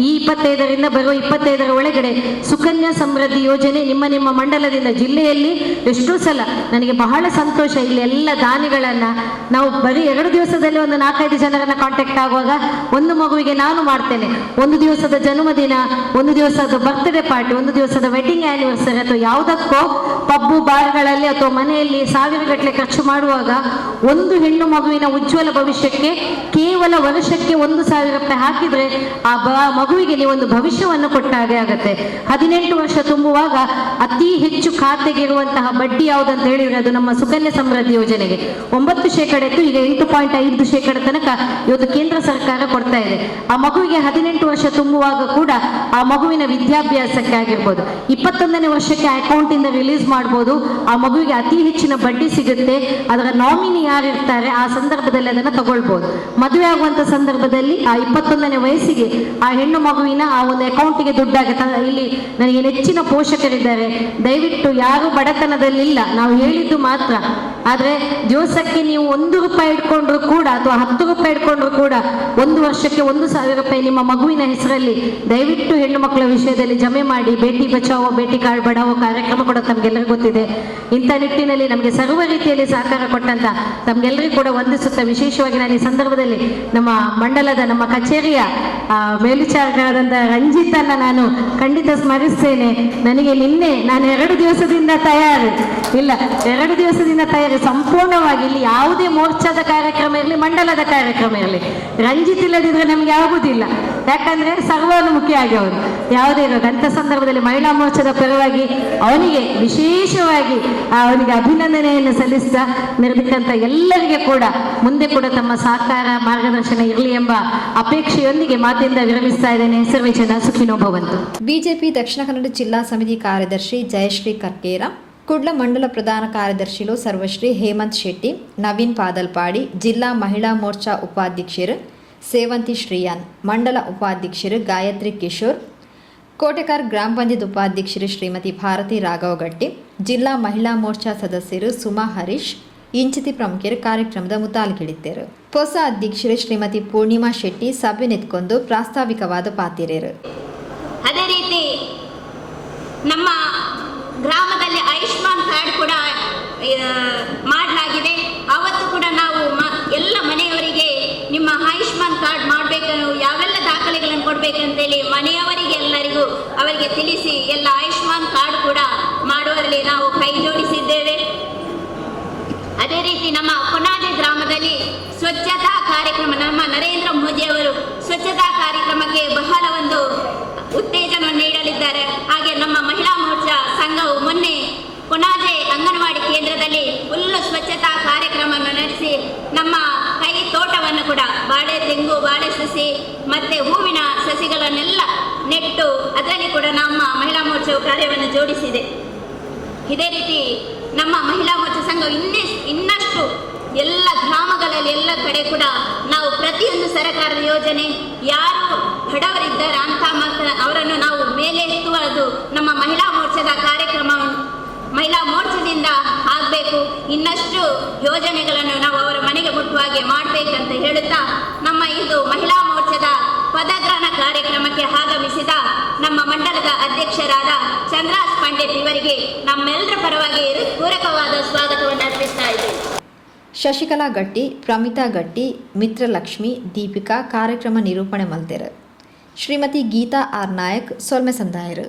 S8: ಈ 25ರಿಂದ ಬರುವ 25ರ ಒಳಗಡೆ ಸುಕನ್ಯಾ ಸಮೃದ್ಧಿ ಯೋಜನೆ ನಿಮ್ಮ ಮಂಡಲದಿಂದ ಜಿಲ್ಲೆಯಲ್ಲಿ ಎಷ್ಟೋ ಸಲ ನನಗೆ ಬಹಳ ಸಂತೋಷ. ಇಲ್ಲಿ ಎಲ್ಲ ದಾನಿಗಳನ್ನ ನಾವು ಬರೀ 2 ದಿವಸದಲ್ಲಿ ಒಂದು 4-5 ಜನರನ್ನ ಕಾಂಟ್ಯಾಕ್ಟ್ ಆಗುವಾಗ ಒಂದು ಮಗುವಿಗೆ ನಾನು ಮಾಡ್ತೇನೆ, ಒಂದು ದಿವಸದ ಜನ್ಮದಿನ, ಒಂದು ದಿವಸದ ಬರ್ತ್ಡೇ ಪಾರ್ಟಿ, ಒಂದು ದಿವಸದ ವೆಡ್ಡಿಂಗ್ ಆನಿವರ್ಸರಿ ಅಥವಾ ಯಾವುದಕ್ಕೋ ಪಬ್ಬು ಬಾರ್ಗಳಲ್ಲಿ ಅಥವಾ ಮನೆಯಲ್ಲಿ 1000 ಗಟ್ಟಲೆ ಖರ್ಚು ಮಾಡುವಾಗ ಒಂದು ಹೆಣ್ಣು ಮಗುವಿನ ಉಜ್ವಲ ಭವಿಷ್ಯಕ್ಕೆ ಕೇವಲ ವರ್ಷಕ್ಕೆ 1,000 ರೂಪಾಯಿ ಹಾಕಿದ್ರೆ ಆ ಮಗುವಿಗೆ ನೀವೊಂದು ಭವಿಷ್ಯವನ್ನು ಕೊಟ್ಟ ಹಾಗೆ ಆಗತ್ತೆ. 18 ವರ್ಷ ತುಂಬುವಾಗ ಅತಿ ಹೆಚ್ಚು ಖಾತೆಗೆ ಇರುವಂತಹ ಬಡ್ಡಿ ಯಾವುದಂತ ಹೇಳಿದ್ರೆ ಅದು ನಮ್ಮ ಸುಕನ್ಯಾ ಸಮೃದ್ಧಿ ಯೋಜನೆಗೆ 9% ಇತ್ತು, ಈಗ 8.5% ತನಕ ಇವತ್ತು ಕೇಂದ್ರ ಸರ್ಕಾರ ಕೊಡ್ತಾ ಇದೆ. ಆ ಮಗುವಿಗೆ 18 ವರ್ಷ ತುಂಬುವಾಗ ಕೂಡ ಆ ಮಗುವಿನ ವಿದ್ಯಾಭ್ಯಾಸಕ್ಕೆ ಆಗಿರ್ಬೋದು, 21ನೇ ವರ್ಷಕ್ಕೆ ಅಕೌಂಟ್ ಇಂದ ರಿಲೀಸ್ ಮಾಡ್ಬೋದು. ಆ ಮಗುವಿಗೆ ಅತಿ ಹೆಚ್ಚಿನ ಬಡ್ಡಿ ಸಿಗುತ್ತೆ. ಅದರ ನಾಮಿನಿ ಯಾರಿರ್ತಾರೆ ಆ ಸಂದರ್ಭದಲ್ಲಿ ಅದನ್ನು ತಗೊಳ್ಬಹುದು. ಮದುವೆ ಆಗುವಂತ ಸಂದರ್ಭದಲ್ಲಿ ಆ 21ನೇ ವಯಸ್ಸಿಗೆ ಆ ಹೆಣ್ಣು ಮಗುವಿನ ಆ ಒಂದು ಅಕೌಂಟಿಗೆ ದುಡ್ಡಾಗುತ್ತೆ. ಇಲ್ಲಿ ನನಗೆ ನೆಚ್ಚಿನ ಪೋಷಕರಿದ್ದಾರೆ, ದಯವಿಟ್ಟು ಯಾರು ಬಡತನದಲ್ಲಿಲ್ಲ, ನಾವು ಹೇಳಿದ್ದು ಮಾತ್ರ. ಆದ್ರೆ ದಿವಸಕ್ಕೆ ನೀವು 1 ರೂಪಾಯಿ ಇಟ್ಕೊಂಡ್ರು ಕೂಡ ಅಥವಾ 10 ರೂಪಾಯಿ ಇಟ್ಕೊಂಡ್ರು ಕೂಡ 1 ವರ್ಷಕ್ಕೆ 1,000 ರೂಪಾಯಿ ನಿಮ್ಮ ಮಗುವಿನ ಹೆಸರಲ್ಲಿ ದಯವಿಟ್ಟು ಹೆಣ್ಣು ಮಕ್ಕಳ ವಿಷಯದಲ್ಲಿ ಜಮೆ ಮಾಡಿ. ಬೇಟಿ ಬಚಾವೋ ಬೇಟಿ ಬಡಾವೋ ಕಾರ್ಯಕ್ರಮ ಕೂಡ ತಮ್ಗೆಲ್ಲರಿಗೂ ಗೊತ್ತಿದೆ. ಇಂಥ ನಿಟ್ಟಿನಲ್ಲಿ ನಮಗೆ ಸರ್ವ ರೀತಿಯಲ್ಲಿ ಸಹಕಾರ ಕೊಟ್ಟಂತ ತಮ್ಗೆಲ್ಲರಿಗೂ ಕೂಡ ವಂದಿಸುತ್ತಾ, ವಿಶೇಷವಾಗಿ ನಾನು ಈ ಸಂದರ್ಭದಲ್ಲಿ ನಮ್ಮ ಮಂಡಲದ ನಮ್ಮ ಕಚೇರಿಯ ಮೇಲ್ವಿಚಾರಕರಾದಂಥ ರಂಜಿತನ್ನ ನಾನು ಖಂಡಿತ ಸ್ಮರಿಸ್ತೇನೆ. ನನಗೆ ನಿನ್ನೆ ನಾನು 2 ದಿವಸದಿಂದ ತಯಾರಿ ಸಂಪೂರ್ಣವಾಗಿ ಇಲ್ಲಿ ಯಾವುದೇ ಮೋರ್ಚಾದ ಕಾರ್ಯಕ್ರಮ ಇರಲಿ, ಮಂಡಲದ ಕಾರ್ಯಕ್ರಮ ಇರಲಿ, ರಂಜಿತ್ ಇಲ್ಲದಿದ್ರೆ ನಮಗೆ ಆಗುದಿಲ್ಲ. ಯಾಕಂದ್ರೆ ಸರ್ವೋನ್ಮುಖಿ ಆಗಿ ಅವರು ಯಾವುದೇ ಇರೋದು ಅಂತ ಸಂದರ್ಭದಲ್ಲಿ ಮಹಿಳಾ ಮೋರ್ಚಾದ ಪರವಾಗಿ ಅವನಿಗೆ ವಿಶೇಷವಾಗಿ ಅವನಿಗೆ ಅಭಿನಂದನೆಯನ್ನು ಸಲ್ಲಿಸ್ತಾ ನಿರ್ಮಿತಂತ ಎಲ್ಲರಿಗೆ ಕೂಡ ಮುಂದೆ ಕೂಡ ತಮ್ಮ ಸಹಕಾರ ಮಾರ್ಗದರ್ಶನ ಇರಲಿ ಎಂಬ ಅಪೇಕ್ಷೆಯೊಂದಿಗೆ ಮಾತಿಂದ ವಿರಮಿಸ್ತಾ ಇದ್ದೇನೆ. ಸರ್ವೇ ಜನ ಸುಖಿನೋ ಭವಂತು.
S1: ಬಿಜೆಪಿ ದಕ್ಷಿಣ ಕನ್ನಡ ಜಿಲ್ಲಾ ಸಮಿತಿ ಕಾರ್ಯದರ್ಶಿ ಜಯಶ್ರೀ ಕರ್ಕೇರ, ಕುಡ್ಲ ಮಂಡಲ ಪ್ರಧಾನ ಕಾರ್ಯದರ್ಶಿಲು ಸರ್ವಶ್ರೀ ಹೇಮಂತ್ ಶೆಟ್ಟಿ, ನವೀನ್ ಪಾದಲ್ಪಾಡಿ, ಜಿಲ್ಲಾ ಮಹಿಳಾ ಮೋರ್ಚಾ ಉಪಾಧ್ಯಕ್ಷರು ಸೇವಂತಿ ಶ್ರೀಯಾನ್, ಮಂಡಲ ಉಪಾಧ್ಯಕ್ಷರು ಗಾಯತ್ರಿ ಕಿಶೋರ್, ಕೋಟೆಕಾರ್ ಗ್ರಾಮ ಪಂಚಾಯತ್ ಉಪಾಧ್ಯಕ್ಷರು ಶ್ರೀಮತಿ ಭಾರತಿ ರಾಘವಗಟ್ಟಿ, ಜಿಲ್ಲಾ ಮಹಿಳಾ ಮೋರ್ಚಾ ಸದಸ್ಯರು ಸುಮಾ ಹರೀಶ್, ಇಂಚಿತಿ ಪ್ರಮುಖರು ಕಾರ್ಯಕ್ರಮದ ಮುತಾಲ್ಗಿಳಿದ್ದರು. ಹೊಸ ಅಧ್ಯಕ್ಷರು ಶ್ರೀಮತಿ ಪೂರ್ಣಿಮಾ ಶೆಟ್ಟಿ ಸಭೆ ನೆತ್ಕೊಂಡು ಪ್ರಾಸ್ತಾವಿಕವಾದ ಪಾತಿರೇರು.
S2: ಅದೇ ರೀತಿ ನಮ್ಮ ಗ್ರಾಮದಲ್ಲಿ ಆಯುಷ್ಮಾನ್ ಕಾರ್ಡ್ ಕೂಡ ಮಾಡಲಾಗಿದೆ. ಅವತ್ತು ಕೂಡ ನಾವು ಎಲ್ಲ ಮನೆಯವರಿಗೆ ನಿಮ್ಮ ಆಯುಷ್ಮಾನ್ ಕಾರ್ಡ್ ಮಾಡಬೇಕು, ಯಾವೆಲ್ಲ ದಾಖಲೆಗಳನ್ನು ಕೊಡಬೇಕಂತೇಳಿ ಮನೆಯವರಿಗೆ ಎಲ್ಲರಿಗೂ ಅವರಿಗೆ ತಿಳಿಸಿ ಎಲ್ಲ ಆಯುಷ್ಮಾನ್ ಕಾರ್ಡ್ ಕೂಡ ಮಾಡುವಲ್ಲಿ ನಾವು ಕೈ ಜೋಡಿಸಿದ್ದೇವೆ. ಅದೇ ರೀತಿ ನಮ್ಮ ಕೊನಾಜೆ ಗ್ರಾಮದಲ್ಲಿ ಸ್ವಚ್ಛತಾ ಕಾರ್ಯಕ್ರಮ, ನಮ್ಮ ನರೇಂದ್ರ ಮೋದಿ ಅವರು ಸ್ವಚ್ಛತಾ ಕಾರ್ಯಕ್ರಮಕ್ಕೆ ಬಹಳ ಒಂದು ಉತ್ತೇಜನವನ್ನು ನೀಡಲಿದ್ದಾರೆ. ಹಾಗೆ ನಮ್ಮ ಮಹಿಳಾ ಮೋರ್ಚಾ ಸಂಘವು ಮೊನ್ನೆ ಕೊನಾಜೆ ಅಂಗನವಾಡಿ ಕೇಂದ್ರದಲ್ಲಿ ಫುಲ್ಲು ಸ್ವಚ್ಛತಾ ಕಾರ್ಯಕ್ರಮವನ್ನು ನಡೆಸಿ ನಮ್ಮ ಕೈ ತೋಟವನ್ನು ಕೂಡ ಬಾಳೆ ತೆಂಗು, ಬಾಳೆ ಸಸಿ ಮತ್ತು ಹೂವಿನ ಸಸಿಗಳನ್ನೆಲ್ಲ ನೆಟ್ಟು ಅದರಲ್ಲಿ ಕೂಡ ನಮ್ಮ ಮಹಿಳಾ ಮೋರ್ಚಾವು ಕಾರ್ಯವನ್ನು ಜೋಡಿಸಿದೆ. ಇದೇ ರೀತಿ ನಮ್ಮ ಮಹಿಳಾ ಮೋರ್ಚಾ ಸಂಘವು ಇನ್ನಷ್ಟು ಎಲ್ಲ ಗ್ರಾಮಗಳಲ್ಲಿ ಎಲ್ಲ ಕಡೆ ಕೂಡ ನಾವು ಪ್ರತಿಯೊಂದು ಸರ್ಕಾರದ ಯೋಜನೆ, ಯಾರು ಬಡವರಿದ್ದಾರೆ ಅಂತ ಅವರನ್ನು ನಾವು ಮೇಲೆ ಎತ್ತುವುದು ನಮ್ಮ ಮಹಿಳಾ ಮೋರ್ಚಾದ ಕಾರ್ಯಕ್ರಮ, ಮಹಿಳಾ ಮೋರ್ಚಾದಿಂದ ಆಗಬೇಕು. ಇನ್ನಷ್ಟು ಯೋಜನೆಗಳನ್ನು ನಾವು ಅವರ ಮನೆಗೆ ಮುಟ್ಟುವ ಹಾಗೆ ಮಾಡಬೇಕಂತ ಹೇಳುತ್ತಾ ನಮ್ಮ ಇದು ಮಹಿಳಾ ಮೋರ್ಚಾದ ಪದಗ್ರಹಣ ಕಾರ್ಯಕ್ರಮಕ್ಕೆ ಆಗಮಿಸಿದ ನಮ್ಮ ಮಂಡಲದ ಅಧ್ಯಕ್ಷರಾದ ಚಂದ್ರಾಸ್ ಪಂಡಿತ್ ಇವರಿಗೆ ನಮ್ಮೆಲ್ಲರ ಪರವಾಗಿ ಪೂರಕವಾದ ಸ್ವಾಗತವನ್ನು ಅರ್ಪಿಸ್ತಾ ಇದ್ದೇವೆ.
S1: ಶಶಿಕಲಾ ಗಟ್ಟಿ, ಪ್ರಮಿತಾ ಗಟ್ಟಿ, ಮಿತ್ರಲಕ್ಷ್ಮಿ, ದೀಪಿಕಾ ಕಾರ್ಯಕ್ರಮ ನಿರೂಪಣೆ ಮಲ್ತೆರು. ಶ್ರೀಮತಿ ಗೀತಾ ಆರ್ ನಾಯಕ್ ಸೊಲ್ಮೆ ಸಂದಾಯರು.